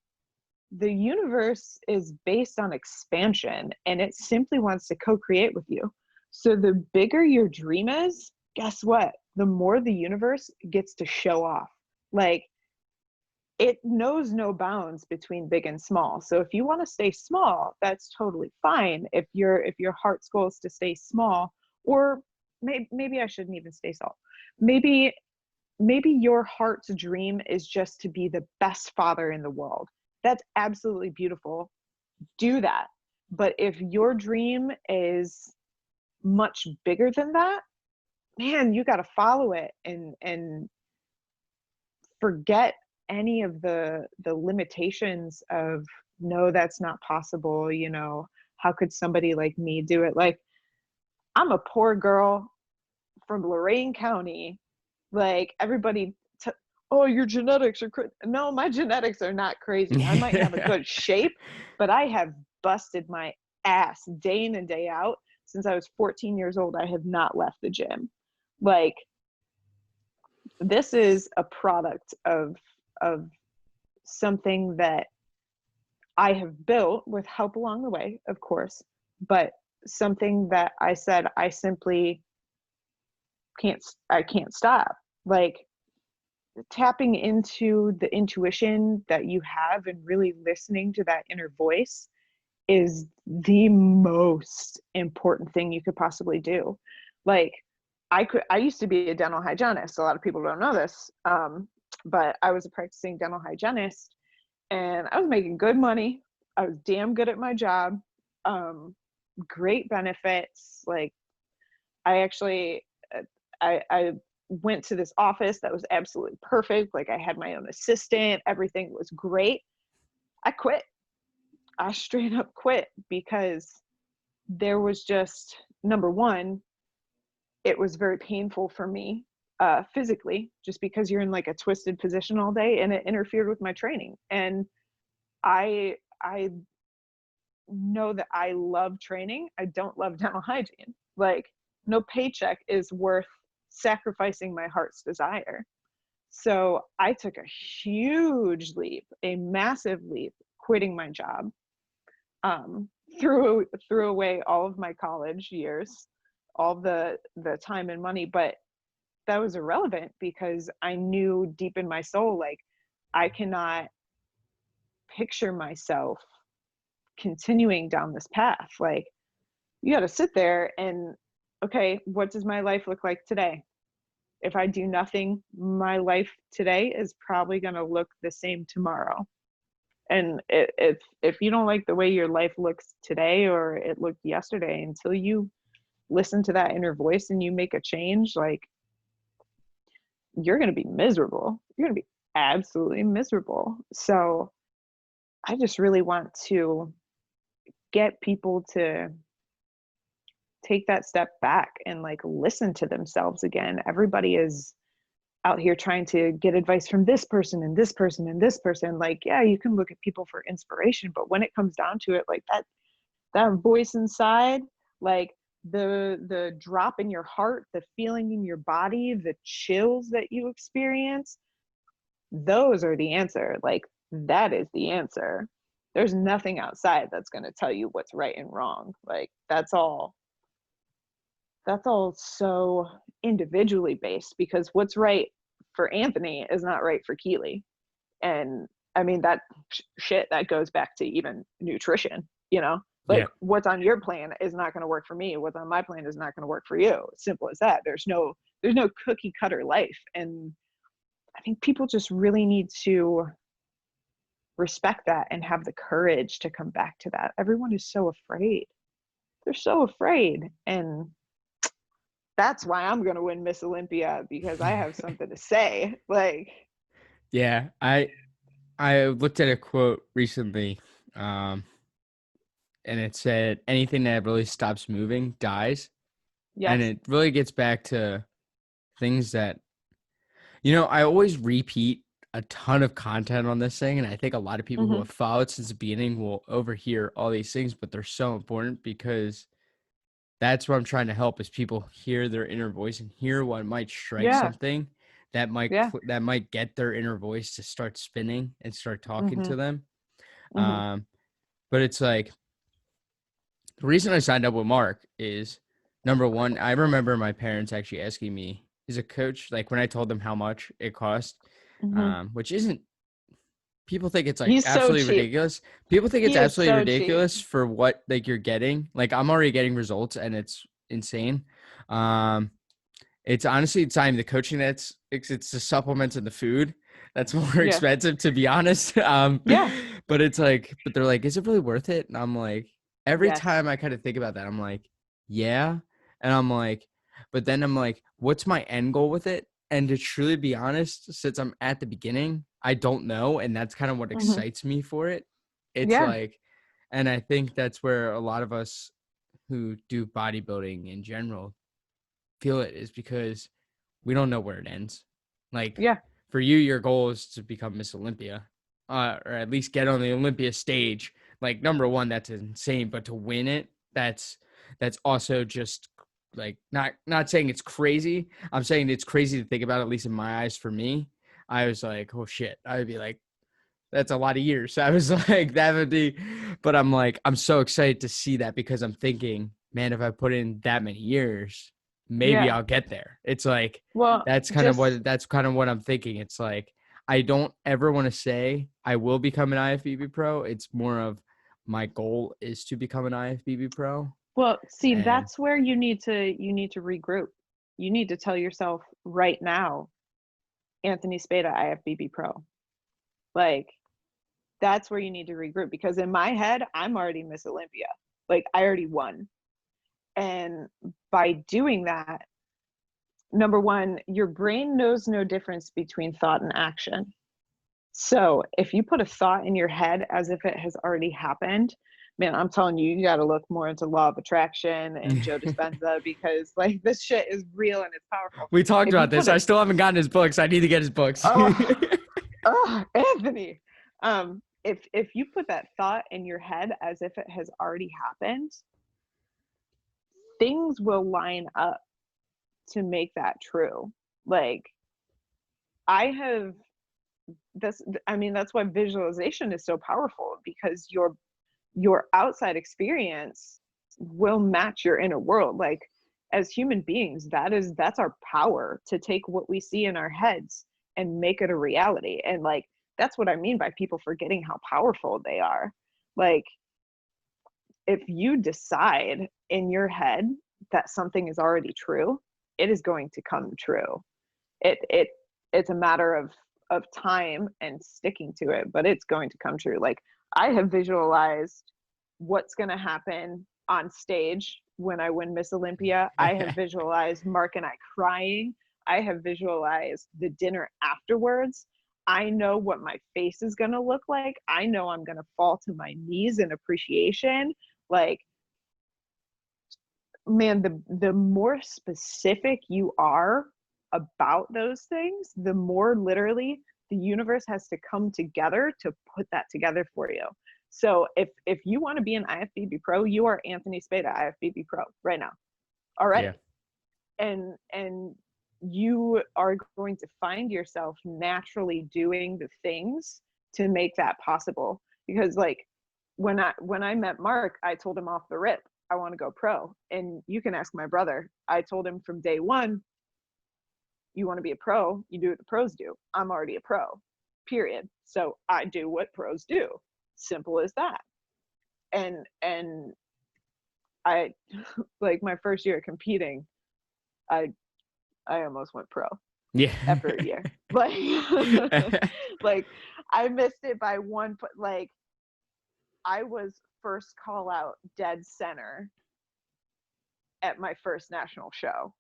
the universe is based on expansion and it simply wants to co-create with you. So the bigger your dream is, guess what? The more the universe gets to show off. Like it knows no bounds between big and small. So if you want to stay small, that's totally fine. If your heart's goal is to stay small, or maybe I shouldn't even stay small. Maybe your heart's dream is just to be the best father in the world. That's absolutely beautiful. Do that. But if your dream is much bigger than that, man, you got to follow it and forget any of the limitations of no, that's not possible, how could somebody like me do it? Like I'm a poor girl from Lorain County. Like everybody oh, your genetics are no, my genetics are not crazy. I might have a good shape, but I have busted my ass day in and day out since I was 14 years old. I have not left the gym. Like this is a product of something that I have built with help along the way, of course, but something that I said I simply can't stop. Like tapping into the intuition that you have and really listening to that inner voice is the most important thing you could possibly do. Like I used to be a dental hygienist. A lot of people don't know this, but I was a practicing dental hygienist and I was making good money. I was damn good at my job. Great benefits. Like I actually, I went to this office that was absolutely perfect. Like I had my own assistant. Everything was great. I quit. I straight up quit because there was just, number one, it was very painful for me physically, just because you're in like a twisted position all day, and it interfered with my training. And I know that I love training. I don't love dental hygiene. Like no paycheck is worth sacrificing my heart's desire. So I took a huge leap, a massive leap, quitting my job. Um, threw away all of my college years, all the time and money, but that was irrelevant because I knew deep in my soul, like I cannot picture myself continuing down this path. Like you got to sit there and, okay, what does my life look like today? If I do nothing, my life today is probably going to look the same tomorrow. And if you don't like the way your life looks today or it looked yesterday, until you listen to that inner voice and you make a change, like you're going to be miserable. You're going to be absolutely miserable. So I just really want to get people to take that step back and like listen to themselves again. Everybody is out here trying to get advice from this person and this person and this person. Like, yeah, you can look at people for inspiration, but when it comes down to it, like that voice inside, like the drop in your heart, the feeling in your body, the chills that you experience, those are the answer. Like that is the answer. There's nothing outside that's going to tell you what's right and wrong. Like that's all so individually based, because what's right for Anthony is not right for Keely. And I mean, that shit that goes back to even nutrition, like Yeah. what's on your plan is not going to work for me. What's on my plan is not going to work for you. Simple as that. There's no cookie cutter life. And I think people just really need to respect that and have the courage to come back to that. Everyone is so afraid. They're so afraid. And that's why I'm going to win Miss Olympia, because I have something to say. Like, Yeah. I looked at a quote recently, and it said anything that really stops moving dies. And yes. it really gets back to things that, I always repeat a ton of content on this thing. And I think a lot of people who Mm-hmm. have followed since the beginning will overhear all these things, but they're so important because that's what I'm trying to help is people hear their inner voice and hear what might strike Yeah. something that might Yeah. that might get their inner voice to start spinning and start talking Mhm. to them. Mhm. Um, but it's like the reason I signed up with Mark is number one, I remember my parents actually asking me, is a coach, like when I told them how much it cost, Mhm. which isn't, people think it's like He's so absolutely cheap. ridiculous. People think it's He is absolutely so cheap. ridiculous for what like you're getting. Like I'm already getting results and it's insane. Um, it's honestly, it's not even the coaching it's the supplements and the food that's more Yeah. expensive, to be honest. Yeah. But it's like, but they're like, is it really worth it? And I'm like, every Yes. time I kind of think about that, I'm like, yeah. And I'm like, but then I'm like, what's my end goal with it? And to truly be honest, since I'm at the beginning, I don't know. And that's kind of what Mhm. excites me for it. It's Yeah. like, and I think that's where a lot of us who do bodybuilding in general feel it, is because we don't know where it ends. Like Yeah. for you, your goal is to become Miss Olympia, or at least get on the Olympia stage. Like number one, that's insane. But to win it, that's also just like not saying it's crazy. I'm saying it's crazy to think about. At least in my eyes, for me, I was like, oh shit. I would be like, that's a lot of years. I was like, that would be, but I'm like, I'm so excited to see that because I'm thinking, man, if I put in that many years, maybe Yeah. I'll get there. It's like, Well, just that's kind of what I'm thinking. It's like, I don't ever want to say I will become an IFBB pro. It's more of my goal is to become an IFBB pro. well, see, And that's where you need to regroup. You need to tell yourself right now, Anthony Spada, IFBB pro. Like that's where you need to regroup because in my head, I'm already Miss Olympia. Like I already won. And by doing that, number one, your brain knows no difference between thought and action. So if you put a thought in your head as if it has already happened, man, I'm telling you, you got to look more into law of attraction and Joe Dispenza because like this shit is real and it's powerful. we talked If you about this. put I a still haven't gotten his books. I need to get his books. oh Anthony, if you put that thought in your head as if it has already happened, things will line up to make that true. Like I have this, I mean, that's why visualization is so powerful because your outside experience will match your inner world. Like as human beings, that's our power to take what we see in our heads and make it a reality. And like that's what I mean by people forgetting how powerful they are. Like if you decide in your head that something is already true, it is going to come true. It's a matter of time and sticking to it, but it's going to come true. Like I have visualized what's going to happen on stage when I win Miss Olympia. I have visualized Mark and I crying. I have visualized the dinner afterwards. I know what my face is going to look like. I know I'm going to fall to my knees in appreciation. Like man, the more specific you are about those things, the more literally the universe has to come together to put that together for you. So if you want to be an IFBB pro, you are Anthony Spada IFBB pro right now Yeah. already. And you are going to find yourself naturally doing the things to make that possible. Because like when I met Mark, I told him off the rip, I want to go pro. And you can ask my brother. I told him from day one, you want to be a pro, you do what the pros do. I'm already a pro, period. So I do what pros do. Simple as that. And I like my first year competing, I I almost went pro Yeah. after a year. Like like I missed it by one like I was first call out dead center at my first national show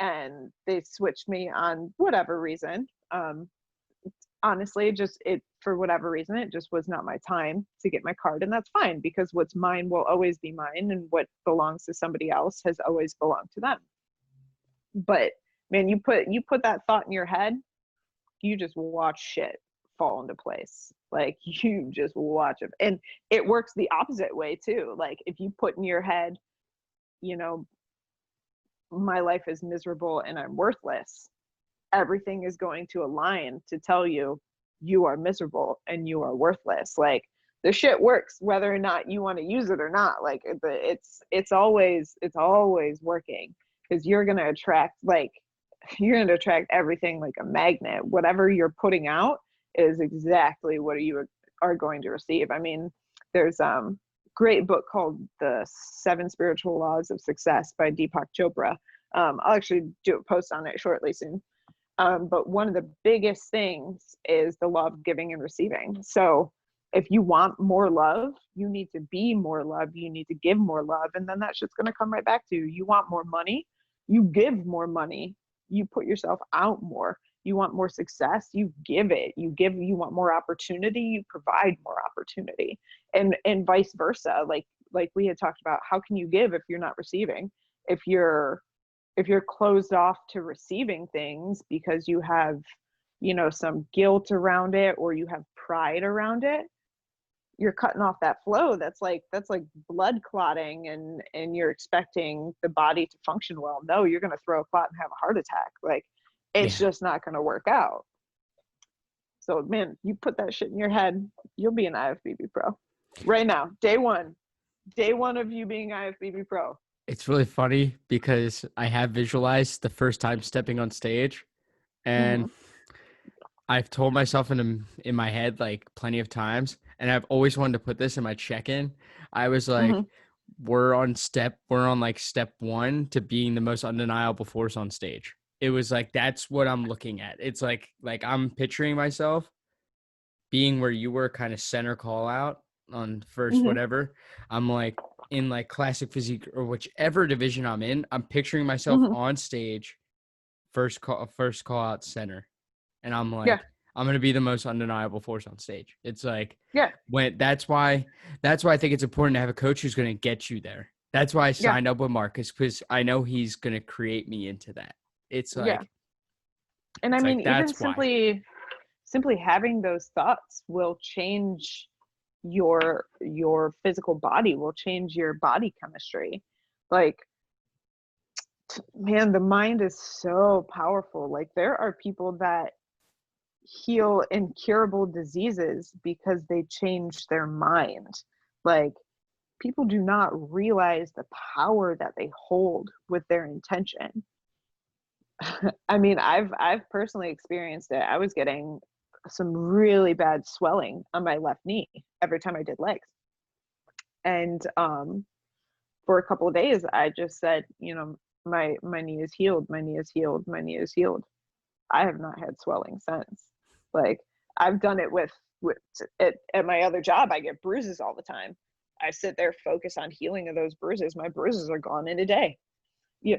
and they switched me on whatever reason. Honestly, just it for whatever reason, it just was not my time to get my card, and that's fine because what's mine will always be mine, and what belongs to somebody else has always belonged to them. But man, you put that thought in your head, you just watch shit fall into place. Like you just watch it, and it works the opposite way too. Like if you put in your head you know, my life is miserable and I'm worthless, everything is going to align to tell you you are miserable and you are worthless. Like, the shit works whether or not you want to use it or not. Like, it's always working, because you're going to attract, like, you're going to attract everything like a magnet. Whatever you're putting out is exactly what you are going to receive. I mean, there's great book called The 7 Spiritual Laws of Success by Deepak Chopra. I'll actually do a post on it shortly soon. But one of the biggest things is the law of giving and receiving. So if you want more love, you need to be more love. You need to give more love. And then that shit's going to come right back to you. You want more money, you give more money. You put yourself out more. You want more success, you give it. You want more opportunity, you provide more opportunity. And vice versa. Like we had talked about, how can you give if you're not receiving? If you're closed off to receiving things because you have, you know, some guilt around it, or you have pride around it, you're cutting off that flow. That's like blood clotting, and you're expecting the body to function well. No, you're going to throw a clot and have a heart attack. Like, it's Yeah. just not going to work out. So, man, you put that shit in your head, you'll be an IFBB pro right now. Day one of you being IFBB pro. It's really funny because I have visualized the first time stepping on stage, and Mm-hmm. I've told myself in my head like plenty of times, and I've always wanted to put this in my check-in. I was like, Mm-hmm. we're on like step 1 to being the most undeniable force on stage. It was like, that's what I'm looking at. It's like I'm picturing myself being where you were, kind of center call out on first Mm-hmm. whatever. I'm like in like classic physique or whichever division I'm in. I'm picturing myself Mm-hmm. on stage, first call out center, and I'm Yeah. like, I'm gonna be the most undeniable force on stage. It's like, Yeah. when that's why I think it's important to have a coach who's gonna get you there. That's why I Yeah. signed up with Marcus, because I know he's gonna create me into that. It's Yeah. like And I mean, even that's why. simply having those thoughts will change your physical body, will change your body chemistry. Like, man, the mind is so powerful. Like, there are people that heal incurable diseases because they change their mind. Like, people do not realize the power that they hold with their intention. I mean, I've personally experienced it. I was getting some really bad swelling on my left knee every time I did legs. And for a couple of days, I just said, you know, my knee is healed, my knee is healed, my knee is healed. I have not had swelling since. Like, I've done it with at my other job. I get bruises all the time. I sit there, focus on healing of those bruises. My bruises are gone in a day. You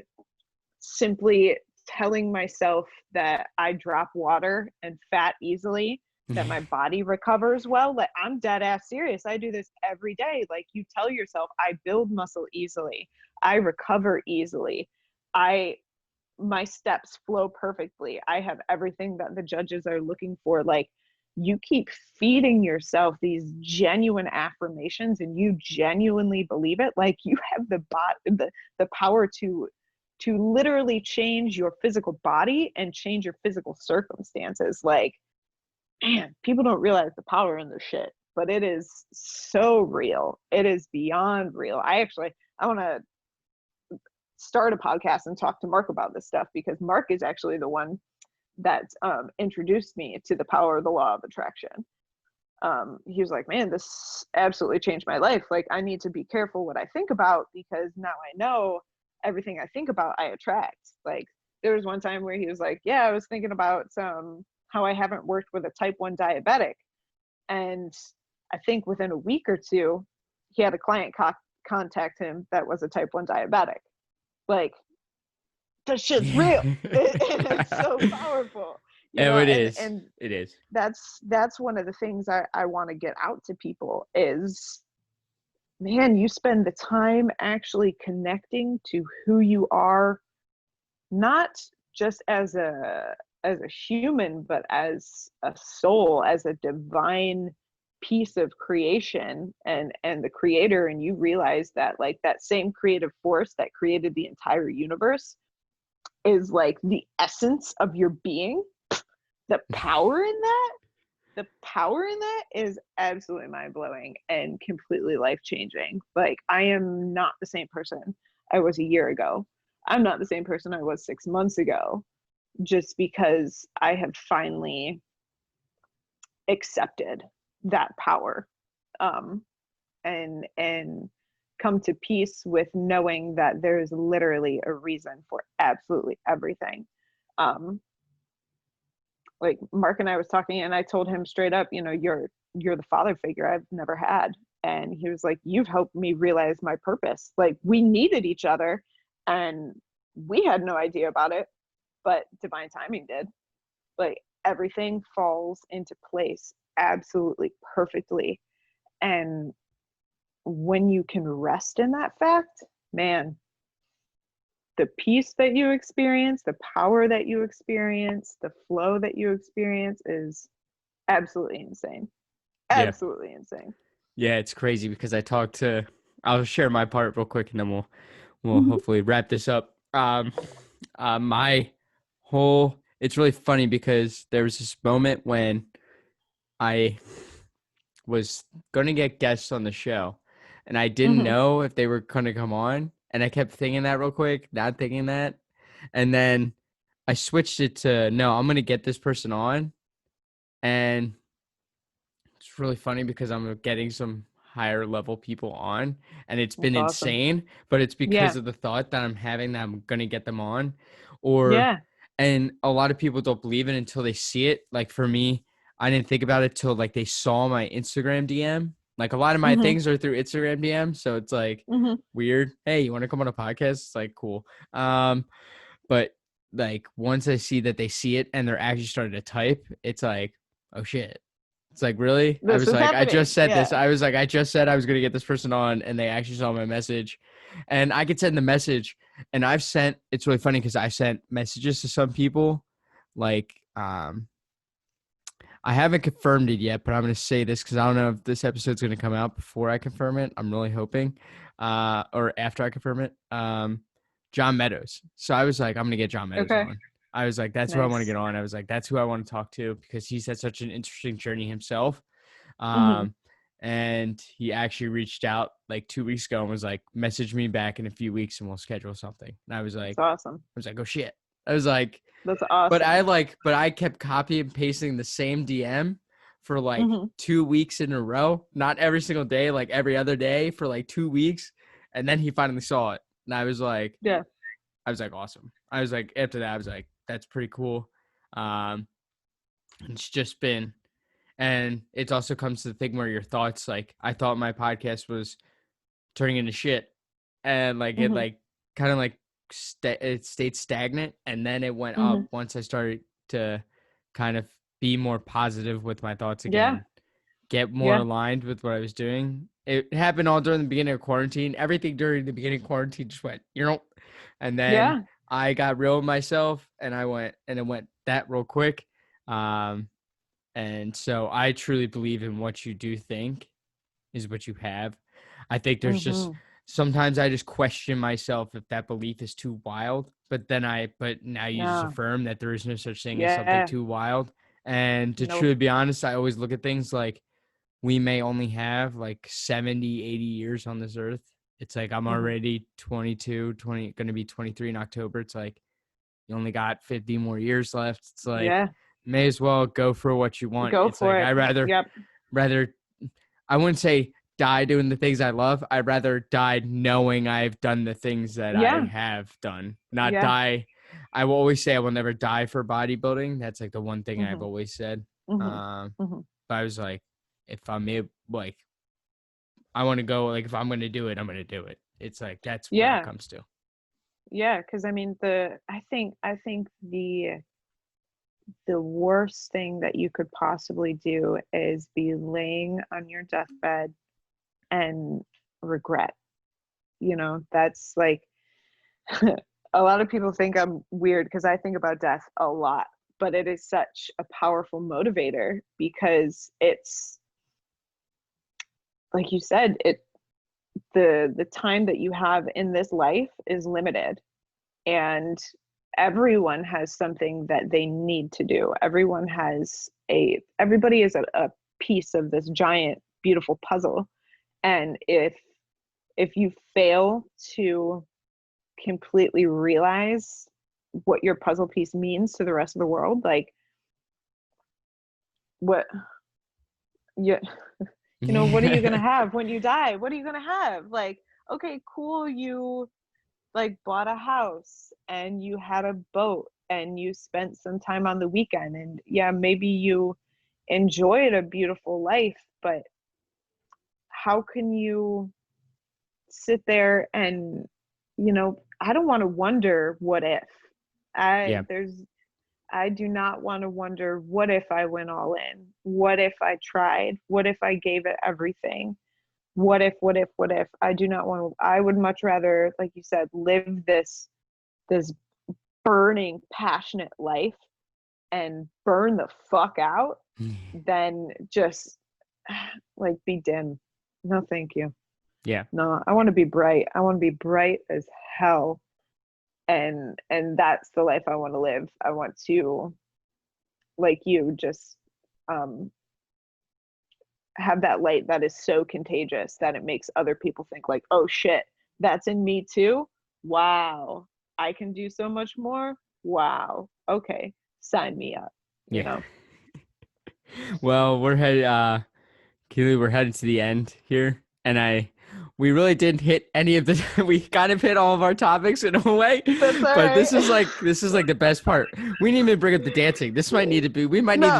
simply telling myself that I drop water and fat easily, that my body recovers well. Like, I'm dead ass serious. I do this every day. Like, you tell yourself, I build muscle easily, I recover easily, my steps flow perfectly, I have everything that the judges are looking for. Like, you keep feeding yourself these genuine affirmations and you genuinely believe it, like, you have the power to literally change your physical body and change your physical circumstances. Like, man, people don't realize the power in this shit, but it is so real. It is beyond real. I want to start a podcast and talk to Mark about this stuff, because Mark is actually the one that introduced me to the power of the law of attraction. He was like, man, this absolutely changed my life. Like, I need to be careful what I think about, because now I know everything I think about, I attract. Like, there was one time where he was like, yeah, I was thinking about how I haven't worked with a type 1 diabetic. And I think within a week or two, he had a client contact him that was a type 1 diabetic. Like, that shit's real. It's so powerful, you Oh, know. it and is. and It is. that's one of the things I want to get out to people is, man, you spend the time actually connecting to who you are, not just as a human, but as a soul, as a divine piece of creation and the creator, and you realize that like that same creative force that created the entire universe is like the essence of your being. The power in that, is absolutely mind-blowing and completely life-changing. Like, I am not the same person I was a year ago. I'm not the same person I was 6 months ago, just because I have finally accepted that power, and come to peace with knowing that there's literally a reason for absolutely everything. um like Mark and I was talking, and I told him straight up, you're the father figure I've never had. And he was like, you've helped me realize my purpose. Like, we needed each other, and we had no idea about it, but divine timing did. Like, everything falls into place absolutely perfectly. And when you can rest in that fact, man, the peace that you experience, the power that you experience, the flow that you experience is absolutely insane. Yeah. Absolutely insane. Yeah, it's crazy because I'll share my part real quick and then we'll Mm-hmm. hopefully wrap this up. My whole it's really funny because there was this moment when I was going to get guests on the show and I didn't Mm-hmm. know if they were going to come on, and I kept thinking that real quick, not thinking that. And then I switched it to, no, I'm going to get this person on. And it's really funny because I'm getting some higher level people on, and it's been That's awesome. insane, but it's because Yeah. of the thought that I'm having that I'm going to get them on. Or Yeah. and a lot of people don't believe it until they see it. Like for me, I didn't think about it till like they saw my Instagram DM. Like a lot of my Mm-hmm. things are through Instagram DM, so it's like Mm-hmm. weird. Hey, you want to come on a podcast? It's like cool. But like once I see that they see it and they're actually starting to type, it's like, oh shit. It's like, really? I This was is like, I just happening. said this. Yeah. I was like, I just said I was going to get this person on, and they actually saw my message. And I could send the message, and it's really funny because I sent messages to some people. Like, I haven't confirmed it yet, but I'm going to say this because I don't know if this episode's going to come out before I confirm it. I'm really hoping, or after I confirm it. John Meadows. So I was like, I'm going to get John Meadows Okay. on. I was like, that's who I want to Nice. get on. I was like, that's who I want to talk to because he's had such an interesting journey himself. Mm-hmm. And he actually reached out like 2 weeks ago and was like, message me back in a few weeks and we'll schedule something. And That's awesome. I was like, oh shit. I was like, That's but awesome. I kept copy and pasting the same DM for like Mm-hmm. 2 weeks in a row, not every single day, like every other day for like 2 weeks. And then he finally saw it. And Yeah. I was like, awesome. I was like, after that, I was like, that's pretty cool. It's just been, and it also comes to the thing where your thoughts, like I thought my podcast was turning into shit, and like it Mm-hmm. like kind of like it stayed stagnant, and then it went Mm-hmm. up once I started to kind of be more positive with my thoughts Yeah. again, get more Yeah. aligned with what I was doing. It happened all during the beginning of quarantine. Everything during the beginning of quarantine just went, and then Yeah. I got real with myself, and it went that real quick. And so I truly believe in what you do think is what you have. I think there's just Mm-hmm. sometimes I just question myself if that belief is too wild, but now you just Yeah. affirm that there is no such thing as something Yeah. too wild. And to Nope. truly be honest, I always look at things like we may only have like 70, 80 years on this earth. It's like I'm Mm-hmm. already 22, going to be 23 in October. It's like you only got 50 more years left. It's like Yeah. may as well go for what you want. Go It's like for it. I Yep. rather I wouldn't say die doing the things I love. I'd rather die knowing I've done the things that I Yeah. have done. Not Yeah. die. I will always say I will never die for bodybuilding. That's like the one thing I've Mm-hmm. always said. Mm-hmm. Um, Mm-hmm. but I was like, if I'm able, like, I want to go. Like, if I'm going to do it, I'm going to do it. It's like that's what it Yeah. comes to. Yeah. Because I mean, I think the worst thing that you could possibly do is be laying on your deathbed and regret. That's like a lot of people think I'm weird because I think about death a lot, but it is such a powerful motivator because like you said, the time that you have in this life is limited, and everyone has something that they need to do. Everybody is a piece of this giant beautiful puzzle, and if you fail to completely realize what your puzzle piece means to the rest of the world, like what you what are you going to have when you die? What are you going to have? Like, okay, cool, you like bought a house and you had a boat and you spent some time on the weekend, and yeah, maybe you enjoyed a beautiful life, but how can you sit there and I don't want to wonder what if. Yeah. I do not want to wonder what if I went all in, what if I tried, what if I gave it everything, what if. I do not want to. I would much rather, like you said, live this burning passionate life and burn the fuck out than just like be dim. No, thank you. Yeah. No, I want to be bright. I want to be bright as hell. And that's the life I want to live. I want to, like you, just have that light that is so contagious that it makes other people think like, oh shit, that's in me too. Wow, I can do so much more. Wow, okay, sign me up. Yeah. Well, Keely, we're headed to the end here, and we really didn't hit any of the we kind of hit all of our topics in a way, That's all but right. this is like the best part. We didn't even bring up the dancing. This might need to be No, we might need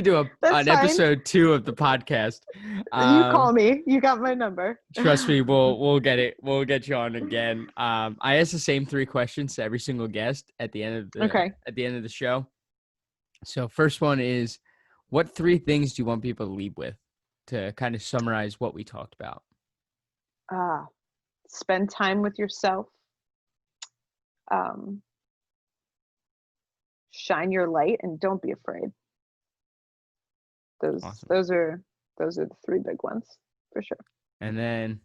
to do that's an fine. episode 2 of the podcast. You call me. You got my number. Trust me, we'll get it. We'll get you on again. I ask the same 3 questions to every single guest Okay. at the end of the show. So first one is, what 3 things do you want people to leave with to kind of summarize what we talked about? Spend time with yourself. Um, shine your light and don't be afraid. Those Awesome. those are those are the 3 big ones for sure. And then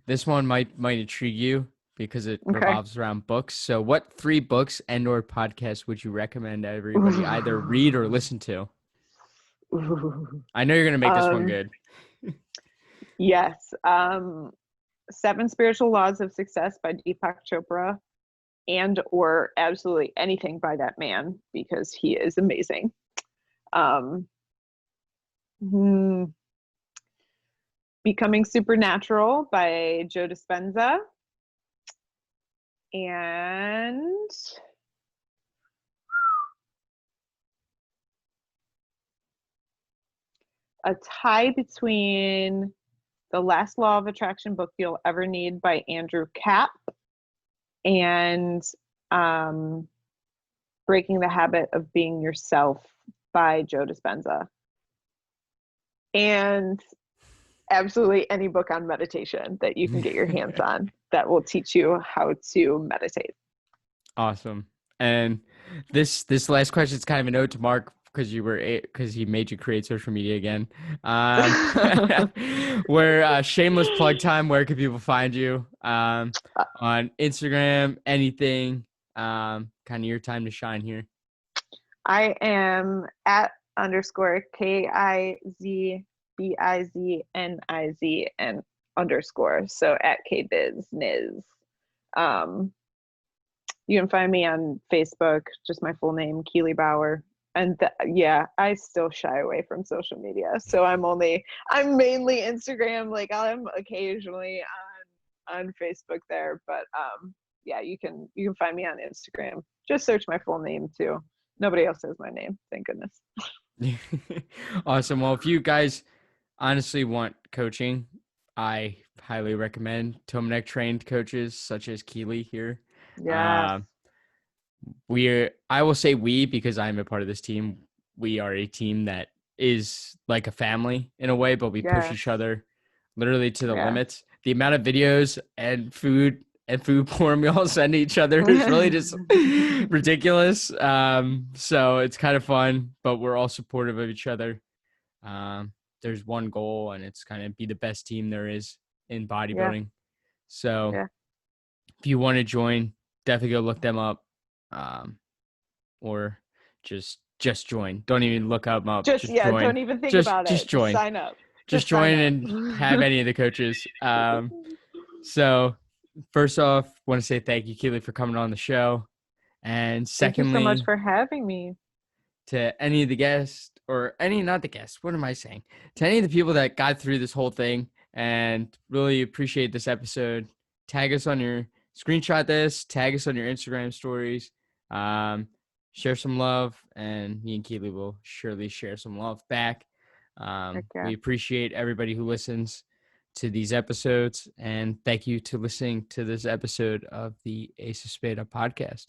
this one might intrigue you because it Okay. revolves around books. So what 3 books and/or podcasts would you recommend everybody either read or listen to? Ooh. I know you're gonna make this one good. Yes. 7 Spiritual Laws of Success by Deepak Chopra, and or absolutely anything by that man because he is amazing. Becoming Supernatural by Joe Dispenza, and a tie between The Last Law of Attraction book you'll ever need by Andrew Kapp and Breaking the Habit of Being Yourself by Joe Dispenza. And absolutely any book on meditation that you can get your hands on that will teach you how to meditate. Awesome. And this last question is kind of a note to Mark because he made you create social media again. Where shameless plug time. Where can people find you? On Instagram, anything. Kind of your time to shine here. I am at _KIZBIZNIZ and _. So at KBizNiz. You can find me on Facebook, just my full name, Keely Bauer. And I still shy away from social media. So I'm mainly Instagram. Like I'm occasionally on Facebook there, but you can find me on Instagram. Just search my full name too. Nobody else has my name, thank goodness. Awesome. Well, if you guys honestly want coaching, I highly recommend Tomanek trained coaches such as Keely here. Yeah. I will say we, because I'm a part of this team, we are a team that is like a family in a way, but we push each other literally to the limits. The amount of videos and food porn we all send to each other is really just ridiculous. So it's kind of fun, but we're all supportive of each other. there's one goal, and it's kind of be the best team there is in Yeah. bodybuilding. So Yeah. if you want to join, definitely go look them up, or just join. Don't even look them up. Just, Just yeah, join. don't even think about Just it. Just join. sign up. Just Just sign join up. and have any of the coaches. So first off, want to say thank you, Keely, for coming on the show. And Thank you so much secondly, for having me. to any of the guests, or any, not the guests, what am I saying? To any of the people that got through this whole thing and really appreciate this episode, tag us on your, screenshot this, tag us on your Instagram stories, share some love, and me and Keely will surely share some love back. Heck yeah. We appreciate everybody who listens to these episodes, and thank you to listening to this episode of the Ace of Spada podcast.